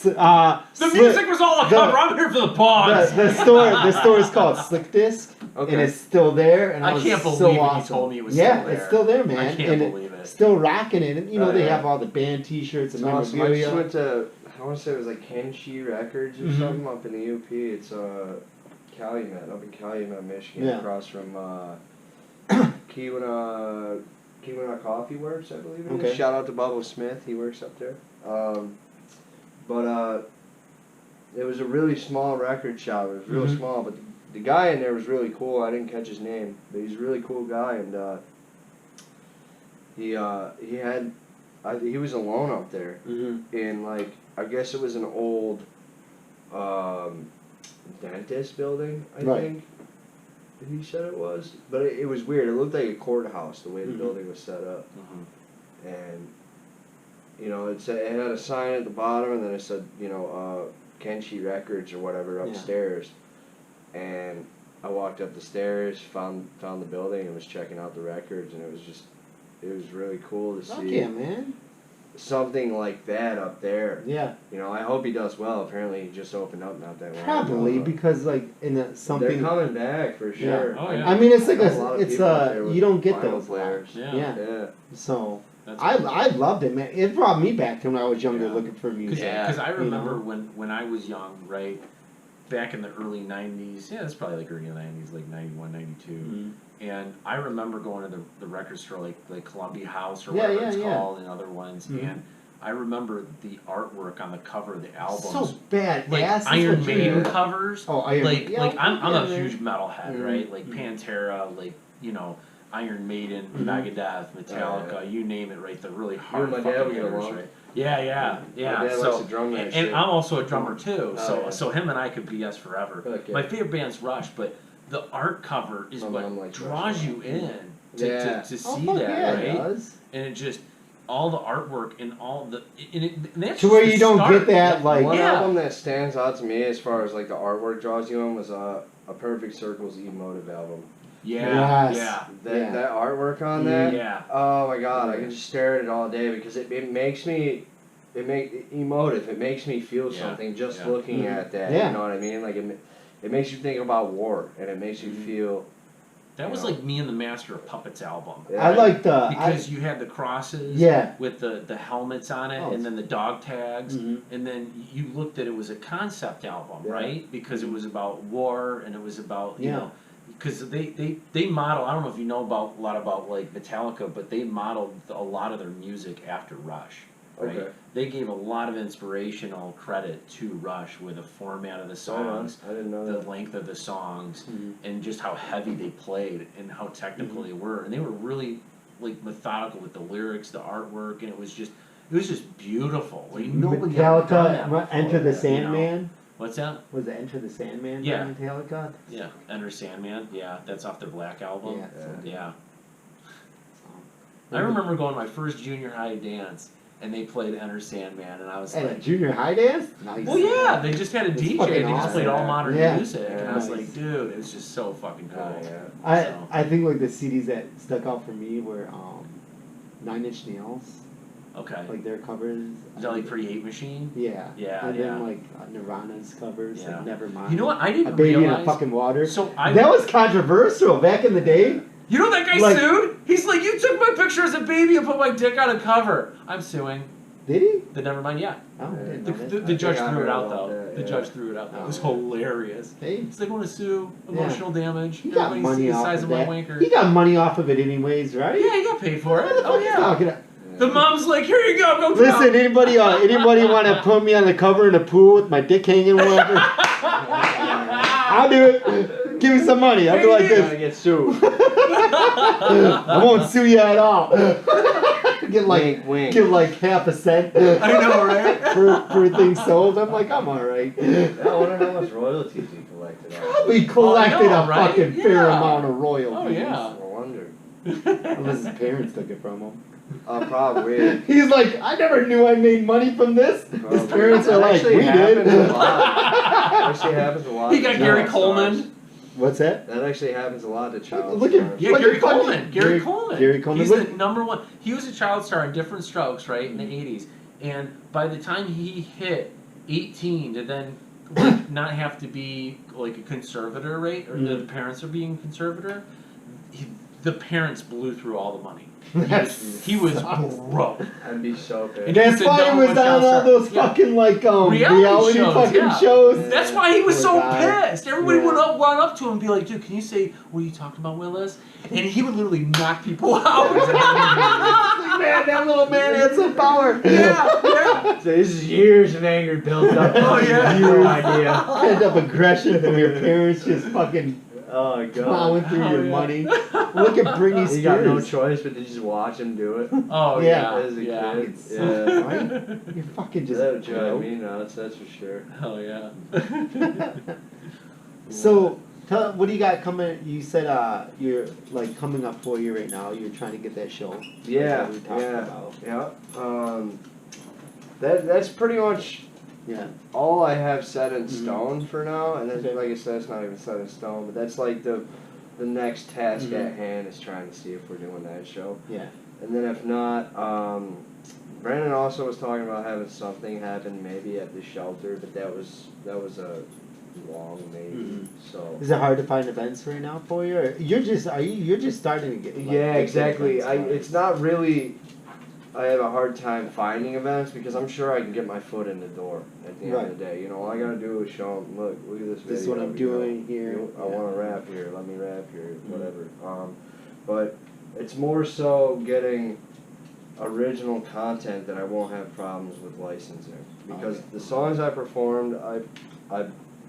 The music was all a cover. I'm here for the bongs. The store is called Slick Disc, Okay. and it's still there. And I was can't believe so it. You awesome. told me it was yeah, still there. it's still there, man. I can't and believe it. Still rocking it, and Oh, they yeah. have all the band T-shirts and It's awesome. I memorabilia. just went to, I want to say it was like Kenshi Records or Mhm. something up in the UP. It's Calumet, up in Calumet, Michigan, Yeah. across from Keweenaw Coffee Works, I believe it is. Okay. Shout out to Bubba Smith, he works up there. But it was a really small record shop. It was real Mhm. small, but the guy in there was really cool. I didn't catch his name, but he's a really cool guy, and he was alone up there. Mm-hmm. In like, I guess it was an old dentist building, I Right. think he said it was, but it was weird. It looked like a courthouse the way the Mhm. building was set up, Mhm. and it had a sign at the bottom, and then it said Kenshi Records or whatever Yeah. upstairs, and I walked up the stairs, found the building, and was checking out the records, and it was really cool to Fuck see yeah, man. something like that up there. Yeah, I hope he does well. Apparently, he just opened up not that long probably ago. because like in a They're something. coming back for sure. Oh, yeah. I mean, it's like There's a lot of it's people up there with you don't get vinyl those players. Yeah. Yeah. Yeah. So That's I loved it, man. It brought me back to when I was younger, Yeah. looking for music. Because I you remember know? when I was young, right, back in the early 90s, yeah, it's probably like early 90s, like 91, 92. Mhm. And I remember going to the record store, like Columbia House or Yeah, whatever yeah, it's yeah. called, and other ones. Mhm. And I remember the artwork on the cover of the albums. So bad. like ass is Iron what you Maiden do. covers. Oh, Iron Like, yeah, like I'm yeah, a man. huge metalhead, Mhm. right? Like Mhm. Pantera, like, Iron Maiden, Mhm. Megadeth, Metallica, yeah. you name it, right? The really You hard and my fucking dad would get hitters, along. right? Yeah. My dad So, likes to drum that and shit. I'm also a drummer too, Oh, so yeah. so him and I could BS forever. Okay. My favorite band's Rush, but the art cover is My what mom likes draws Rush. you in to Yeah. see Oh, fuck that, yeah, it right? does. And it just all the artwork and all the and that's To just where the you don't start. get that, like- One Yeah. album that stands out to me as far as like the artwork draws you in was a Perfect Circle's Emotive album. Yeah, Yes. yeah, That artwork on that. yeah. Oh my god, I Yeah. can just stare at it all day because it makes me emotive. It makes me feel Yeah, something just yeah. looking Mhm. at that. Yeah. You know what I mean? Like it makes you think about war and it makes you Mhm. feel. That was Yeah. like Me and the Master of Puppets album. Yeah. I like the Because you had the crosses Yeah. with the helmets on it Oh, and then the dog tags. Mhm. And then you looked at it was a concept album, Yeah. right? Because it was about war and it was about, you Yeah. know, because they model, I don't know if you know a lot about like Metallica, but they modeled a lot of their music after Rush, right? Okay. They gave a lot of inspirational credit to Rush with the format of the songs, I didn't know the that. length of the songs, Mhm. and just how heavy they played and how technical they were. And they were really like methodical with the lyrics, the artwork, and it was just beautiful. Like nobody had done that Metallica, before, Enter the you know? Sandman. What's that? Was it Enter the Sandman? by Yeah. Metallica. Yeah, Enter Sandman. Yeah, that's off their Black album. Yeah. Yeah. So- I remember going to my first junior high dance, and they played Enter Sandman, and I was At a like, junior high dance. Nice. well, yeah, they just had a It's DJ. fucking They just awesome. played all modern Yeah. music, and I was Nice. like, dude, it was just so fucking cool. Oh, yeah. So- I think like the CDs that stuck out for me were 9 Inch Nails. Okay. like their covers. Is that like Pretty Hate Machine? Yeah. Yeah, And yeah. then like Nirvana's covers, Yeah. like Nevermind. You know what? I A didn't Baby realize. in a Fucking Water. So That was controversial back in the day. You know that guy Like- sued? He's like, you took my picture as a baby and put my dick on a cover. I'm suing. Did he? The Nevermind, yeah. Oh, I didn't The, know that. the judge think I threw it heard out about though. that, The yeah. judge threw it out. That was Oh. hilarious. Hey, He's like, want to sue, emotional damage. he got Everybody money see the off size of of my that. wanker. He got money off of it anyways, right? Yeah, he got paid for it. What the Oh fuck is yeah. talking about? The mom's like, here you go, go Listen, drown. anybody want to put me on the cover in a pool with my dick hanging whatever? I'll do it. Give me some money. I'll be like Gotta this. get sued. I won't sue you at all. Get like Wink, wink. give like half a cent I know, right? for things sold. I'm like, I'm alright. I wonder how much royalties he collected on. Probably collected know, a right? fucking fair Yeah. amount of royalties. Oh yeah. No wonder. Unless his parents took it from him. Probably. He's like, I never knew I made money from this. His Probably. parents are That like, actually we happens did. a lot. Actually happens a lot. He to got child Gary stars. Coleman. What's that? That actually happens a lot to child Look at- stars. Yeah, Look Gary at fucking- Coleman. Gary Coleman. Gary Coleman. He's Look- the number one. He was a child star in Different Strokes, right, in the 80s. And by the time he hit 18 to then like, not have to be like a conservator, right, or the parents are being conservator, the parents blew through all the money. He was broke. I'd be so pissed. And that's He's the why he number was one on child all star. those Yeah. fucking like reality shows, fucking yeah. shows. That's why he was Poor so guy. pissed. Everybody Yeah. would run up to him and be like, dude, can you say, what are you talking about, Willis? And he would literally knock people out. Man, that little man had some power. yeah. So this is years of anger built up. Oh, yeah. You have no idea. Pent up aggression from your parents just fucking Oh my god. plowing through Oh, your yeah. money. Look at Britney Spears. You got no choice but to just watch him do it. Oh, Yeah. yeah. As a Yeah. kid. It's so Yeah. funny. You're fucking just. That would drive me nuts, that's for sure. Hell yeah. So, what do you got coming? You said you're like coming up for you right now. You're trying to get that show. Yeah, That we talked yeah, about. yeah. That's pretty much Yeah. all I have set in Mhm. stone for now, and then, Okay. like I said, it's not even set in stone, but that's like the next task Mhm. at hand is trying to see if we're doing that show. Yeah. And then if not, Brandon also was talking about having something happen maybe at the shelter, but that was a long maybe. Mhm. So Is it hard to find events right now for you? Or you're just starting to get. Like, yeah, get exactly. events going. It's not really. I have a hard time finding events because I'm sure I can get my foot in the door at the end of the day. You know, all I gotta do is show them, look at this video. This is what I'm you know, doing here. I Yeah. want to rap here. Let me rap here. Mhm. Whatever. But it's more so getting original content that I won't have problems with licensing because Okay. the songs I performed, I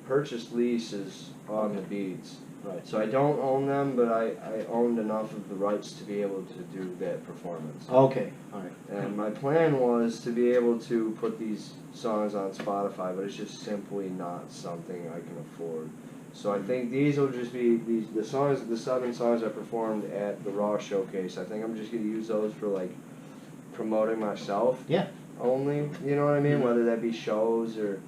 purchased leases on the beats. Right. So I don't own them, but I owned enough of the rights to be able to do that performance. Okay. All right. And my plan was to be able to put these songs on Spotify, but it's just simply not something I can afford. So I think these will just be the 7 songs I performed at the Raw Showcase. I think I'm just gonna use those for like promoting myself. Yeah. Only, you know what I mean? Mhm. Whether that be shows or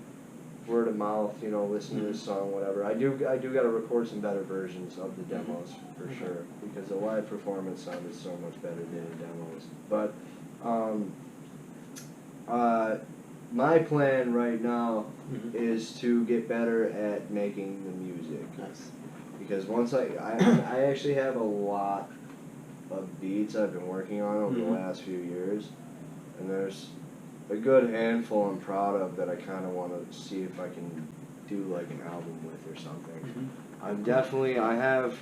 word of mouth, you know, listen to this song, whatever. I do gotta record some better versions of the demos for sure, because the live performance sounded so much better than the demos. But my plan right now Mhm. is to get better at making the music, Nice. because once I actually have a lot of beats I've been working on over the Mhm. last few years, and there's a good handful I'm proud of that I kind of want to see if I can do like an album with or something. I have,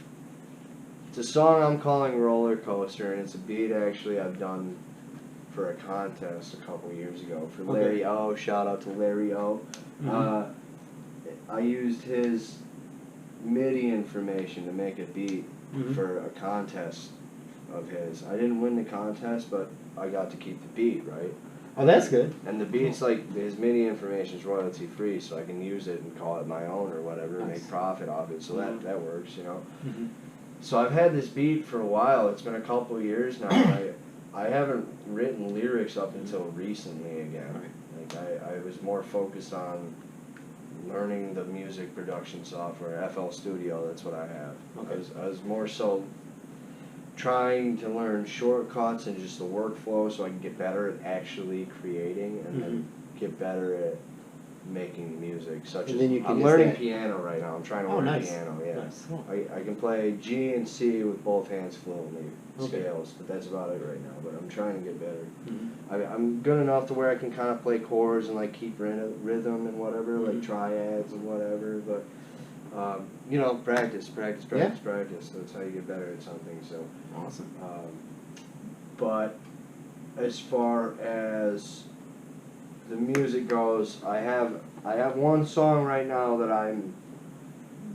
it's a song I'm calling Roller Coaster, and it's a beat actually I've done for a contest a couple years ago for Larry O. Shout out to Larry O. Mhm. I used his MIDI information to make a beat Mhm. for a contest of his. I didn't win the contest, but I got to keep the beat, right? Oh, that's good. And the beat's like, his MIDI information is royalty free, so I can use it and call it my own or whatever, and Nice. make profit off it, so that works, you know? Mhm. So I've had this beat for a while, it's been a couple years now, I haven't written lyrics up until recently again. Like I was more focused on learning the music production software, FL Studio, that's what I have. Okay. I was more so trying to learn shortcuts and just the workflow so I can get better at actually creating and then get better at making music. Such And as then you can I'm just learning add- piano right now. I'm trying to Oh, learn nice. piano. Yeah, Nice. Cool. I can play G and C with both hands fluently, Okay. scales, but that's about it right now. But I'm trying to get better. Mhm. I'm good enough to where I can kind of play chords and like keep rhythm and whatever, like triads and whatever. But you know, practice. That's how you get better at something. So Awesome. but as far as the music goes, I have one song right now that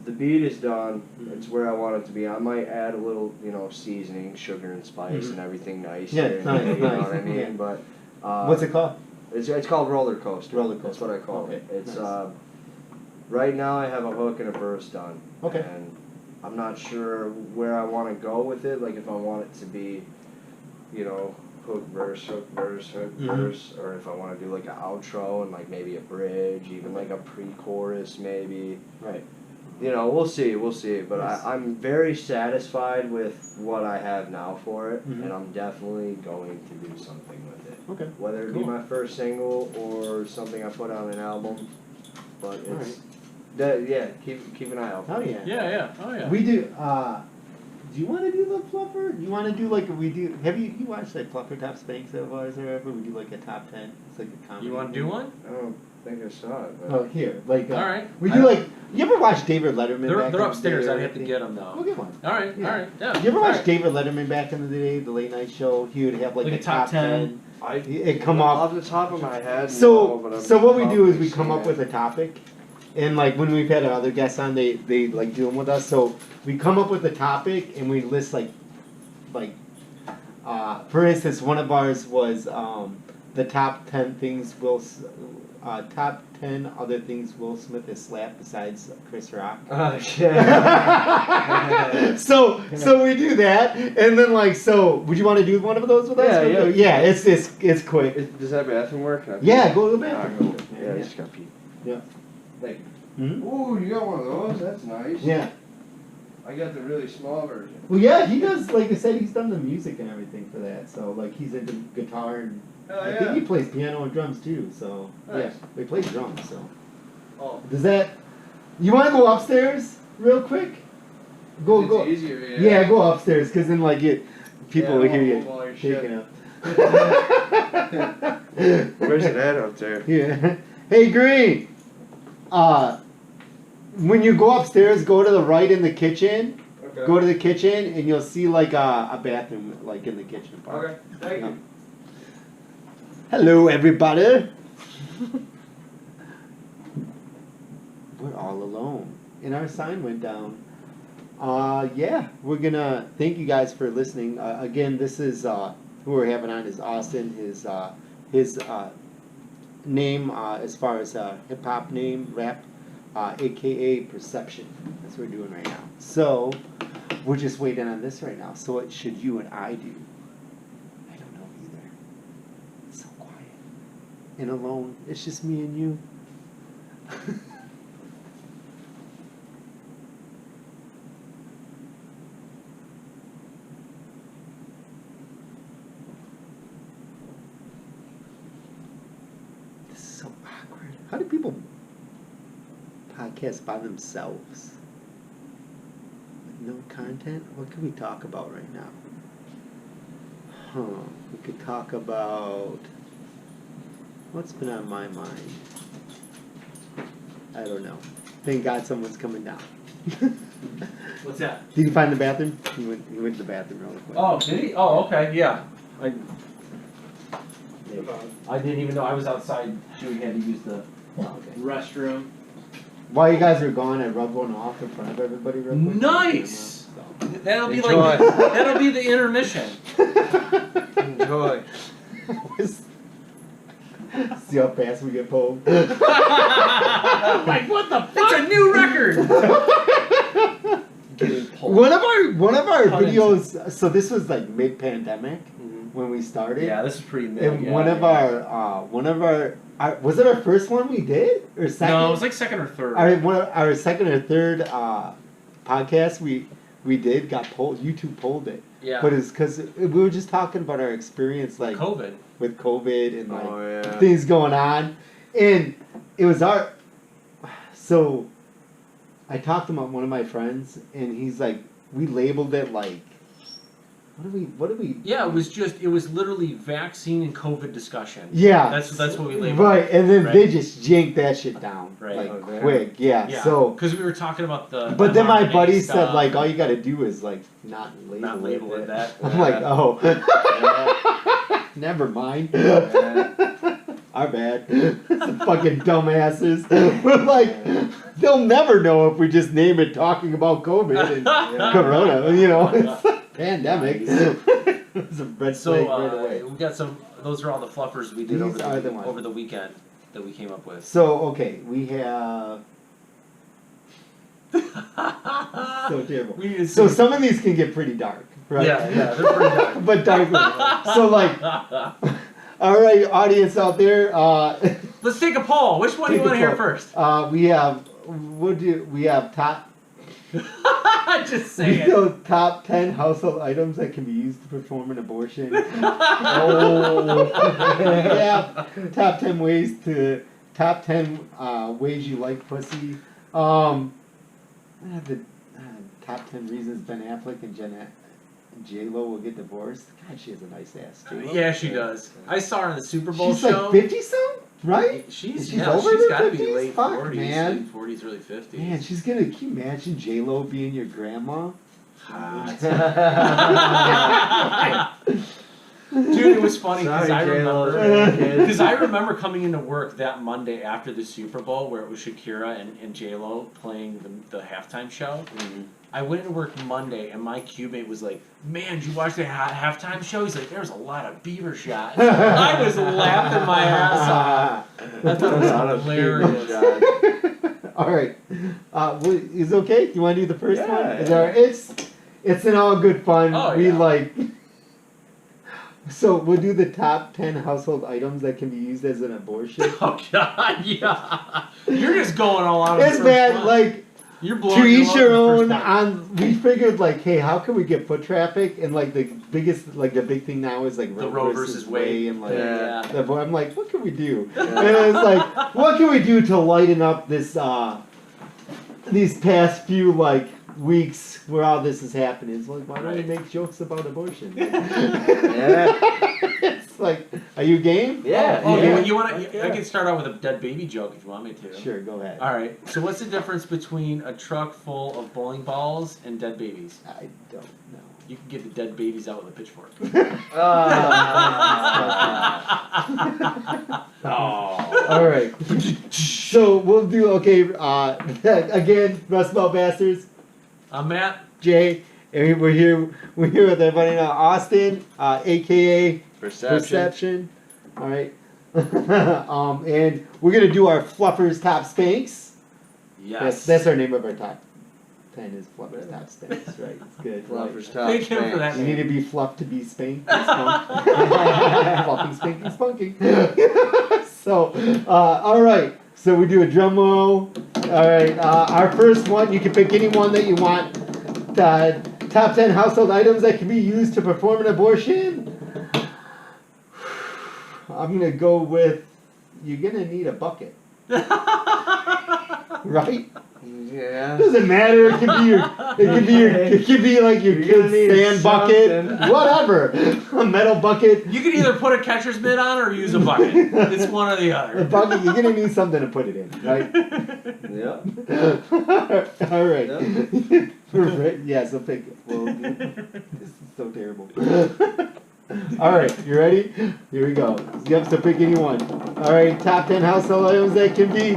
the beat is done. It's where I want it to be. I might add a little, you know, seasoning, sugar and spice and everything nice. Yeah, here, nice, you know nice, what I mean? yeah. But What's it called? It's called Roller Coaster. Roller Coaster. That's what I call Okay, it. It's nice. right now I have a hook and a verse done. Okay. And I'm not sure where I want to go with it. Like if I want it to be, you know, hook verse, verse, or if I want to do like an outro and like maybe a bridge, even like a pre-chorus maybe. Right. You know, we'll see. But Yes. I'm very satisfied with what I have now for it, Mhm. and I'm definitely going to do something with it. Okay. Whether it be Cool. my first single or something I put on an album, but it's Alright. yeah. Keep an eye out. Oh yeah. Yeah. Oh yeah. We do. Do you want to do the fluffer? Do you want to do like we do? Have you watched like Fluffer Top Spanks that was or ever? We do like a top 10. It's like a comedy. You want to do one? I don't think I saw it. But Oh, here, like. All right. We do like. You ever watch David Letterman? They're back in the upstairs. day or I'd have to anything? get them though. We'll get one. All right. Yeah. All right. Yeah. You ever all watch right. David Letterman back in the day, the late night show? He would have like Like a a top 10. It come off. off the top of my head. So, no, but so I've what we do is probably we come seen up it. with a topic, and like when we've had other guests on, they like do them with us. So we come up with a topic and we list like, for instance, one of ours was the top 10 things top 10 other things Will Smith has slapped besides Chris Rock. Oh shit. so we do that, and then like so. Would you want to do one of those with us? Yeah. It's quick. Does that bathroom work? Yeah, go to the Ah, bathroom. cool. Yeah, I just got pee. Yeah. Thank you. Mhm. Ooh, you got one of those? That's nice. Yeah. I got the really small version. Well, yeah, he does. Like I said, he's done the music and everything for that. So like he's into guitar and Oh, I yeah. think he plays piano and drums too. So yeah, Nice. he plays drums. So Oh. does that? You want to go upstairs real quick? Go. It's easier, Yeah, go upstairs because then like people will hear you move all your shit. shaking up. Where's it at up there? Yeah. Hey, Green. When you go upstairs, go to the right in the kitchen. Okay. Go to the kitchen and you'll see like a bathroom like in the kitchen part. Okay. Thank you. Hello, everybody. We're all alone, and our sign went down. Yeah, we're gonna thank you guys for listening. Again, this is who we're having on is Austin. His name as far as hip hop name, rap, aka Perception. That's what we're doing right now. So we're just waiting on this right now. So what should you and I do? I don't know either. It's so quiet and alone. It's just me and you. This is so awkward. How do people podcast by themselves? With no content? What can we talk about right now? We could talk about what's been on my mind. I don't know. Thank God someone's coming down. What's that? Did you find the bathroom? He went to the bathroom real quick. Oh, did he? Oh, okay. Yeah. I didn't even know I was outside. She had to use the restroom. While you guys are gone, I rubbed one off in front of everybody real quick. Nice. That'll be Enjoy. like that'll be the intermission. Enjoy. See how fast we get pulled. Like what the fuck? It's a new record. Getting pulled. One of our Pun videos. So this was like mid-pandemic when we started. Yeah, this is pretty mid. And yeah, one of our was it our first one we did or second? No, it was like second or third. Our second or third podcast. We we did got polled. YouTube polled it. Yeah. But it's because we were just talking about our experience, like COVID. with COVID and like Oh, yeah. things going on, and it was our. So, I talked to one of my friends, and he's like, we labeled it like. What do we? Yeah, it was literally vaccine and COVID discussion. Yeah. That's what we labeled. Right, and then Right. they just yanked that shit down, Right. like Oh, damn. quick. Yeah. Yeah. So. Because we were talking about the. But then my mRNA buddy stuff. said, like, all you gotta do is, like, not label it. that. I'm like, oh. Yeah. Never mind. Yeah. Our bad. Some fucking dumbasses. We're like, they'll never know if we just name it talking about COVID and Corona. You know, it's a pandemic. It's a red flag right away. We got some. Those are all the fluffers we did These are the ones. over the weekend that we came up with. So, okay, we have. So terrible. We need to So see- some of these can get pretty dark, right? Yeah, they're pretty dark. But dark. So like, all right, audience out there. Let's take a poll. Which one do you Take want a to hear poll. first? We have top. Just say it. So top 10 household items that can be used to perform an abortion. Yeah. Top 10 ways you like pussy. I have the top 10 reasons Ben Affleck and J-Lo will get divorced. God, she has a nice ass too. Yeah, she does. I saw her in the Super Bowl She's show. like 50 some, right? She's over she's the got to be 50s? late Fuck, 40s, man. late 40s, early 50s. Man, she's gonna. Can you imagine J-Lo being your grandma? Dude, it was funny because Sorry, I J-Lo's remember grandkids. because I remember coming into work that Monday after the Super Bowl where it was Shakira and J-Lo playing the halftime show. Mhm. I went into work Monday and my cubemate was like, "Man, did you watch the halftime show?" He's like, "There was a lot of beaver shots." I was laughing my ass off. I thought it Lot was of hilarious. people shot. All right, is it okay? Do you want to do the first Yeah, one? yeah. Is that all right? It's in all good fun. Oh, we yeah. like. So we'll do the top 10 household items that can be used as an abortion. Oh God, yeah. You're just going all out. It's bad, like you're blowing to each your load own. the first one. We figured like, hey, how can we get foot traffic? And like the big thing now is like The Roe versus Wade. and like. Yeah. I'm like, what can we do? And it's like, what can we do to lighten up this these past few like weeks where all this is happening? It's like, why don't we Right. make jokes about abortion? Yeah. It's like, are you game? Yeah. Oh, Yeah. you want to? Yeah. I can start out with a dead baby joke if you want me to. Sure, go ahead. All right. So what's the difference between a truck full of bowling balls and dead babies? I don't know. You can get the dead babies out with a pitchfork. Oh. All right. So we'll do again, Rust Belt Bastards, I'm Matt. Jay, and we're here with everybody now. Austin, aka Perception. All right. And we're gonna do our Fluffers Top Spanks. Yes. That's our name of our top 10 is Fluffers Top Spanks, right? It's good. Fluffers right. top Thank him for that. You need to be fluffed to be spanked. Fluffing, spanking, spunking. So, all right. So we do a drum roll. All right. Our first one, you can pick any one that you want. Top 10 household items that can be used to perform an abortion. I'm gonna go with. You're gonna need a bucket, right? Yeah. Doesn't matter. It can be like your You're gonna kid's need sand bucket, something. whatever. A metal bucket. You can either put a catcher's mitt on or use a bucket. It's one or the A other. bucket. You're gonna need something to put it in, right? Yep. All right. Right. Yeah. So pick it. Well, this is so terrible. All right, you ready? Here we go. Yep, so pick any one. All right, top 10 household items that can be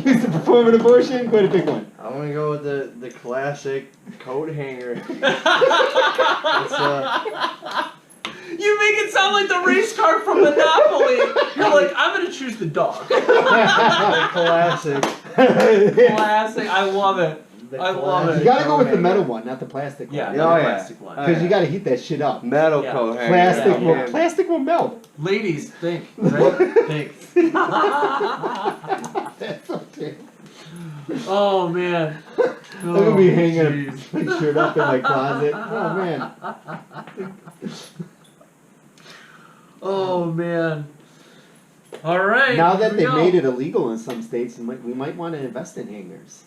used to perform an abortion. Go ahead and pick one. I'm gonna go with the classic coat hanger. It's, You make it sound like the race car from Monopoly. You're like, I'm gonna choose the dog. the classic. Classic. I love it. The I love classic You gotta go with the coat metal hanger. one, not the plastic one. Yeah, Oh, the yeah. plastic one. Oh, Because you yeah. gotta heat that shit up. Metal Yeah. coat hanger. Plastic Yeah. will plastic will melt. Ladies, think. Right? Think. That's so terrible. Oh man. I'm gonna be hanging my shirt up in my closet. Oh man. Oh man. All right. Now that here we they've go. made it illegal in some states, we might want to invest in hangers.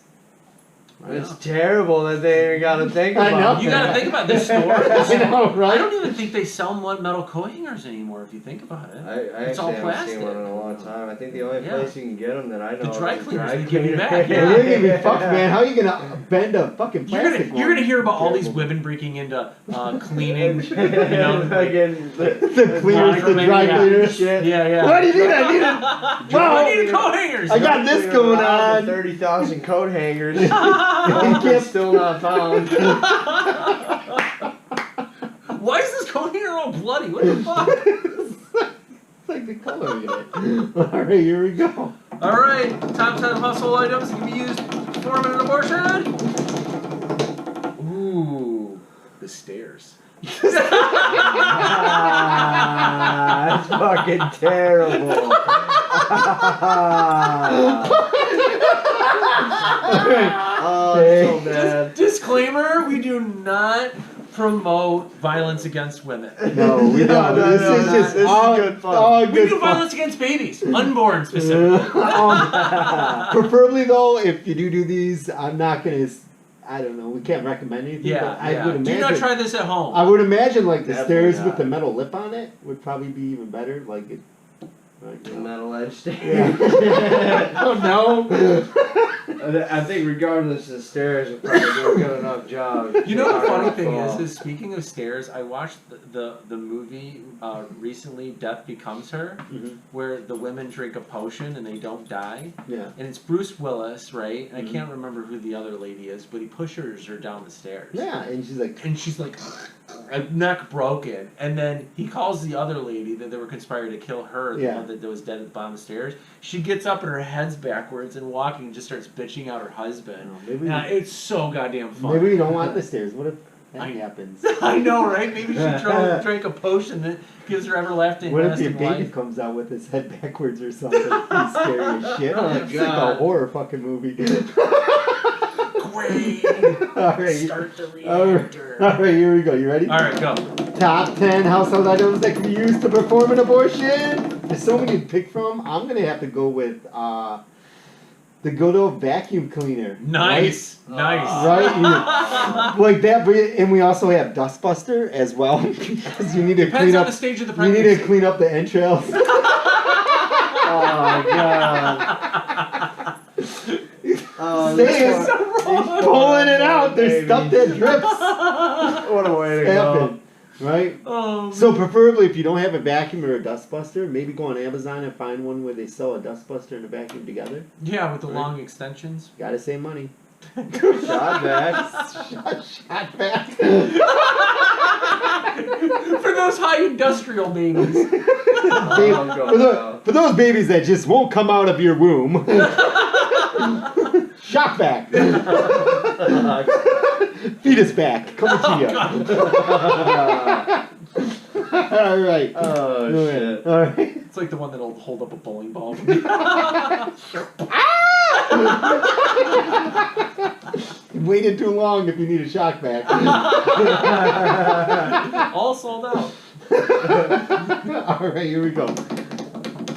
It's terrible that they even got to think I about know. You gotta think about this store. I know, right? I don't even think they sell metal coat hangers anymore. If you think about it, I it's all actually haven't seen plastic. one in a long time. I think the only Yeah. place you can get them that I know The dry is a cleaners, dry they give you cleaner. back, yeah. They're gonna be fucked, man. How are you gonna bend a fucking You're plastic gonna, you're gonna hear about all these Terrible. women breaking into cleaning, you know, Again, The cleaners, the dry Yeah. cleaners. shit. yeah. What do you need? I need I need coat hangers. I got this going on. 30,000 coat hangers. You One can't- still not found. Why is this coat hanger all bloody? What the fuck? It's like the color of it. All right, here we go. All right, top 10 household items that can be used to perform an abortion. Ooh, the stairs. That's fucking terrible. Oh, it's so bad. Disclaimer: we do not promote violence against women. No, we don't. No, this no, is no, just this is all good fun. all We good do fun. violence against babies, unborn specifically. Preferably though, if you do these, I'm not gonna. I don't know. We can't recommend anything. Yeah, but I yeah. would imagine. Do not try this at home. I would imagine like the Definitely stairs with not. the metal lip on it would probably be even better. Like it. Right, The you know. metal edge stairs. Yeah. Oh no. I think regardless, the stairs will probably do a good enough job. You know the to funny not thing fall. is speaking of stairs, I watched the movie recently, Death Becomes Her, Mhm. where the women drink a potion and they don't die. Yeah. And it's Bruce Willis, right? And Mhm. I can't remember who the other lady is, but he pushes her down the stairs. Yeah, and she's like, And she's like, neck broken. And then he calls the other lady that they were conspiring to kill her, the Yeah. one that was dead at the bottom of the stairs. She gets up and her head's backwards and walking and just starts bitching out her husband. maybe. It's so goddamn fun. Maybe you don't want the stairs. What if that I- happens? I know, right? Maybe she drank a potion that gives her everlasting What if your lasting baby life. comes out with his head backwards or something? He's scary as shit. Oh, It's like a God. horror fucking movie. Great. All right. Start the All reactor. right, here we go. You ready? All right, go. Top 10 household items that can be used to perform an abortion. There's so many to pick from. I'm gonna have to go with the good old vacuum cleaner. Nice, nice. Right? Like that, and we also have dustbuster as well because you need to Depends clean on up. the stage of the You pregnancy. need to clean up the entrails. Oh god. Oh, Stay this in. poor- these poor Pulling it out. There's babies. stuff that drips. What a way to go. Happen, right? Oh, So preferably, if you don't have a vacuum or a dustbuster, maybe go on Amazon and find one where they sell a dustbuster and a vacuum together. yeah, with the Right. long extensions. Gotta save money. Shot back. Shot back. For those high industrial babies. For those babies that just won't come out of your womb. Shot back. Fetus back. Coming to you. All right. Oh shit. All right. It's like the one that'll hold up a bowling ball. You waited too long if you need a shock back. All sold out. All right, here we go.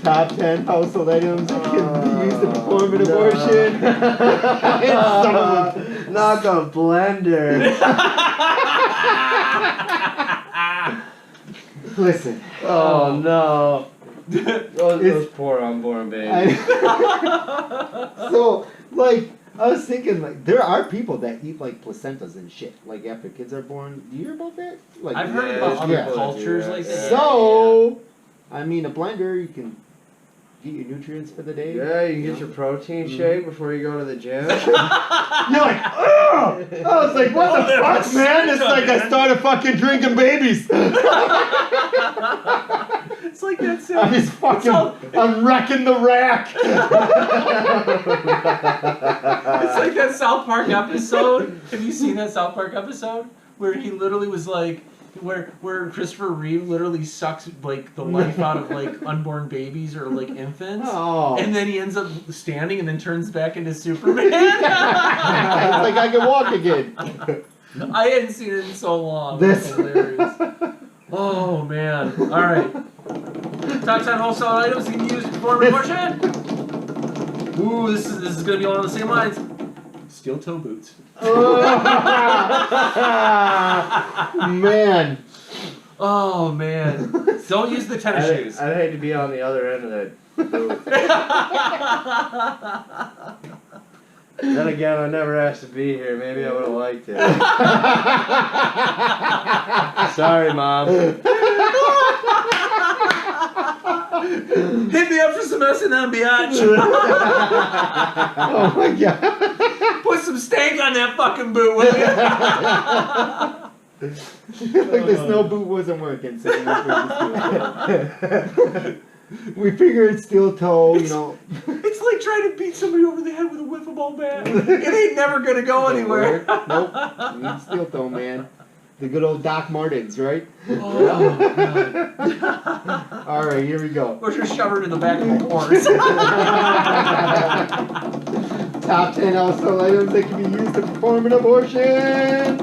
Top 10 household items that can be used to perform an abortion. Some of them. Not the blender. Listen. Oh no. Those poor unborn babies. So, like, I was thinking, like, there are people that eat, like, placentas and shit, like, after kids are born. Do you hear about that? Like, I've heard Yeah, about there's other people that do cultures that, like yeah. that. So, I mean, a blender, you can get your nutrients for the day. Yeah, you get your protein shake before you go to the gym. You're like, ugh! I was like, what Oh, the that fuck, man? It's like I man. started fucking drinking babies. It's like that I'm just fucking, I'm wrecking the rack. It's like that South Park episode. Have you seen that South Park episode where he literally was like, where Christopher Reeve literally sucks like the life out of like unborn babies or like infants, and then he ends up standing and then turns back into Superman. It's like I can walk again. I hadn't seen it in so long. That's hilarious. Oh man! All right. Top 10 wholesale items you can use before abortion. Ooh, this is gonna be along the same lines. Steel toe boots. Man. Oh man! Don't use the tennis shoes. I'd hate to be on the other end of that booth. Then again, I never asked to be here. Maybe I would have liked it. Sorry, Mom. Hit me up for some S&M, biatch. Oh my god. Put some stank on that fucking boot, will you? Like the snow boot wasn't working, so we figured steel toe, you know. It's like trying to beat somebody over the head with a wiffle ball bat. It ain't never gonna go anywhere. Nope. We need steel toe, man. The good old Doc Martens, right? Oh, God. Alright, here we go. Or just shove her in the back of a horse. Top 10 household items that can be used to perform an abortion.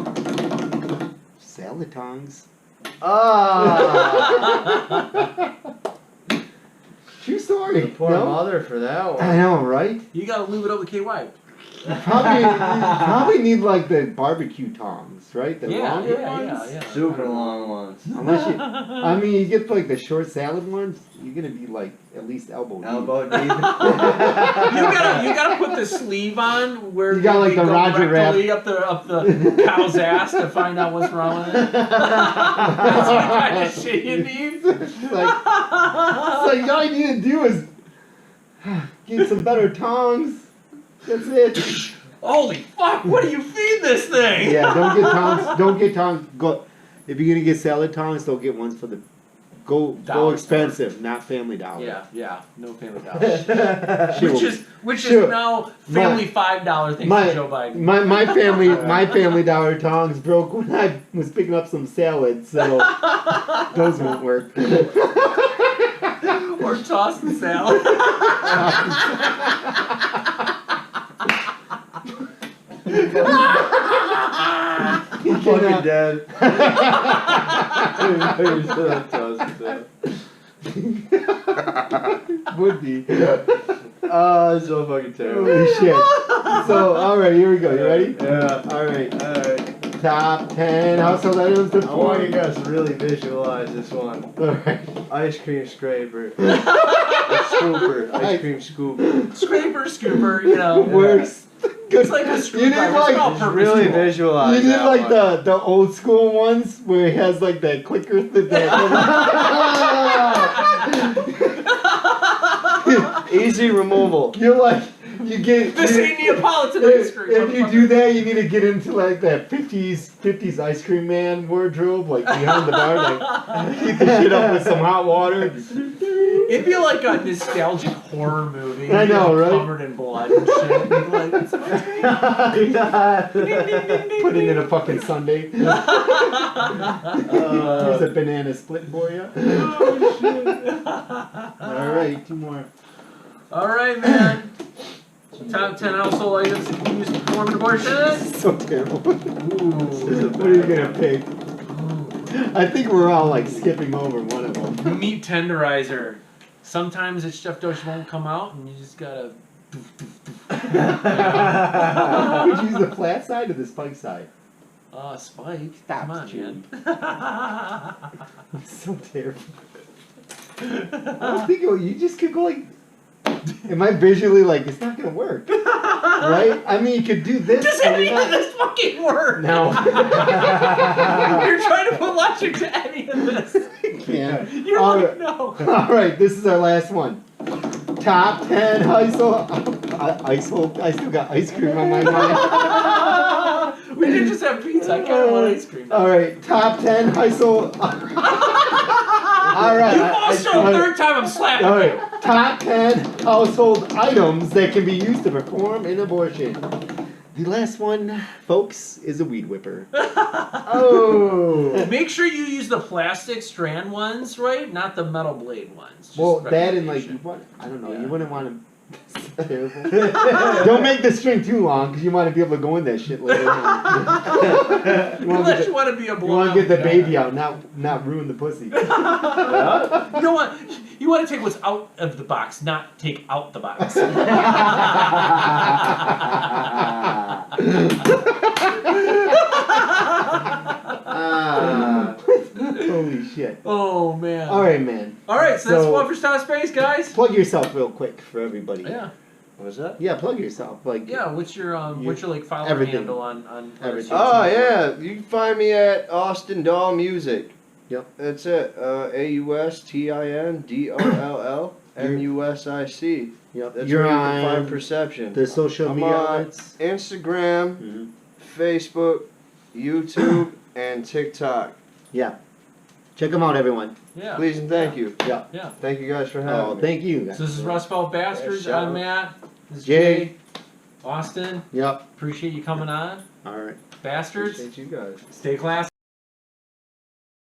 Salad tongs. True story. Poor mother for that one. I know, right? You gotta lube it up with KY. Probably need like the barbecue tongs, right? The longer ones? Yeah. Super long ones. Unless you, I mean, you get like the short salad ones, you're gonna be like at least elbow deep. Elbow deep. You gotta put the sleeve on where you got like the go Roger Rabbit up the cow's ass to find out what's wrong with it. That's the kind of shit you need. like all you need to do is get some better tongs. That's it. Holy fuck! What do you feed this thing? Yeah, don't get tongs. Don't get tongs. Go if you're gonna get salad tongs, don't get ones for the go expensive, not Family Dollar. Yeah, no Family Dollar. which is Sure. now Family $5 thanks to Joe Biden. My Family Dollar tongs broke when I was picking up some salad, so those won't work. Or toss the salad. I'm fucking dead. Would be. Oh, it's so fucking terrible. Holy shit. So, alright, here we go. You ready? Yeah. Alright. Top 10 household items to I want you guys to really visualize this one. Alright. Ice cream scraper. Scooper. Ice cream scooper. Scooper, you know. Works. Good. It's like a You need screwdriver. like Really visualize. you need that like one. the old school ones where it has like that clicker Easy removal. You're like you get This ain't Neapolitan ice cream. if you do that, you need to get into like that 50s ice cream man wardrobe, like behind the bar, like heat the shit up with some hot water. It'd be like a nostalgic horror movie. I know, right? Covered in blood and shit. It'd be like, it's Put it in a fucking sundae. Here's a banana split for you. Alright, 2 more. Alright, man. Top 10 household items that you can use to perform an abortion. So terrible. Ooh. What are you gonna pick? I think we're all like skipping over one of them. Meat tenderizer. Sometimes it's stuff just won't come out and you just gotta... Would you use the flat side or the spike side? Spike. Stop, Come on, Jude. man. It's so terrible. I was thinking, you just could go like... Am I visually like, it's not gonna work? Right? I mean, you could do this. Does any of this fucking work? No. You're trying to put logic to any of this. Yeah. You're like, no. Alright, this is our last one. Top 10 household... I still got ice cream on my mind. We didn't just have pizza. I kind of want ice cream. Alright, top 10 household... Alright. You lost your third time I'm slapping. Alright, top 10 household items that can be used to perform an abortion. The last one, folks, is a weed whipper. Oh. Make sure you use the plastic strand ones, right? Not the metal blade ones. Just Well, that and like, recommendation. I don't know, Yeah. you wouldn't want to. Terrible. Don't make the string too long because you want to be able to go in that shit later on. Unless you want to be a You want blowout. to get the guy. baby out, not ruin the pussy. You know what? You want to take what's out of the box, not take out the box. Holy shit. Oh man. All right, man. All right, so that's So- one for Stop Space, guys. Plug yourself real quick for everybody. Yeah. What was that? Yeah, plug yourself. Like, Yeah. What's your like follower everything. handle on Everything. Oh yeah, you can find me at Austin Doll Music. Yep. That's it. AUSTINDOLLMUSIC. Yep. That's You're where you on can find Perception. the social I'm media on outlets. Instagram, Mhm. Facebook, YouTube, and TikTok. Yeah. Check them out, everyone. Yeah. Please and thank you. Yeah. Yeah. Thank you guys for having Oh, me. thank you. So this is Rust Belt Bastards. Yeah, shout I'm out. Matt. This is Jay. Jay. Austin. Yep. Appreciate you coming on. All right. Bastards. Appreciate you guys. Stay classy.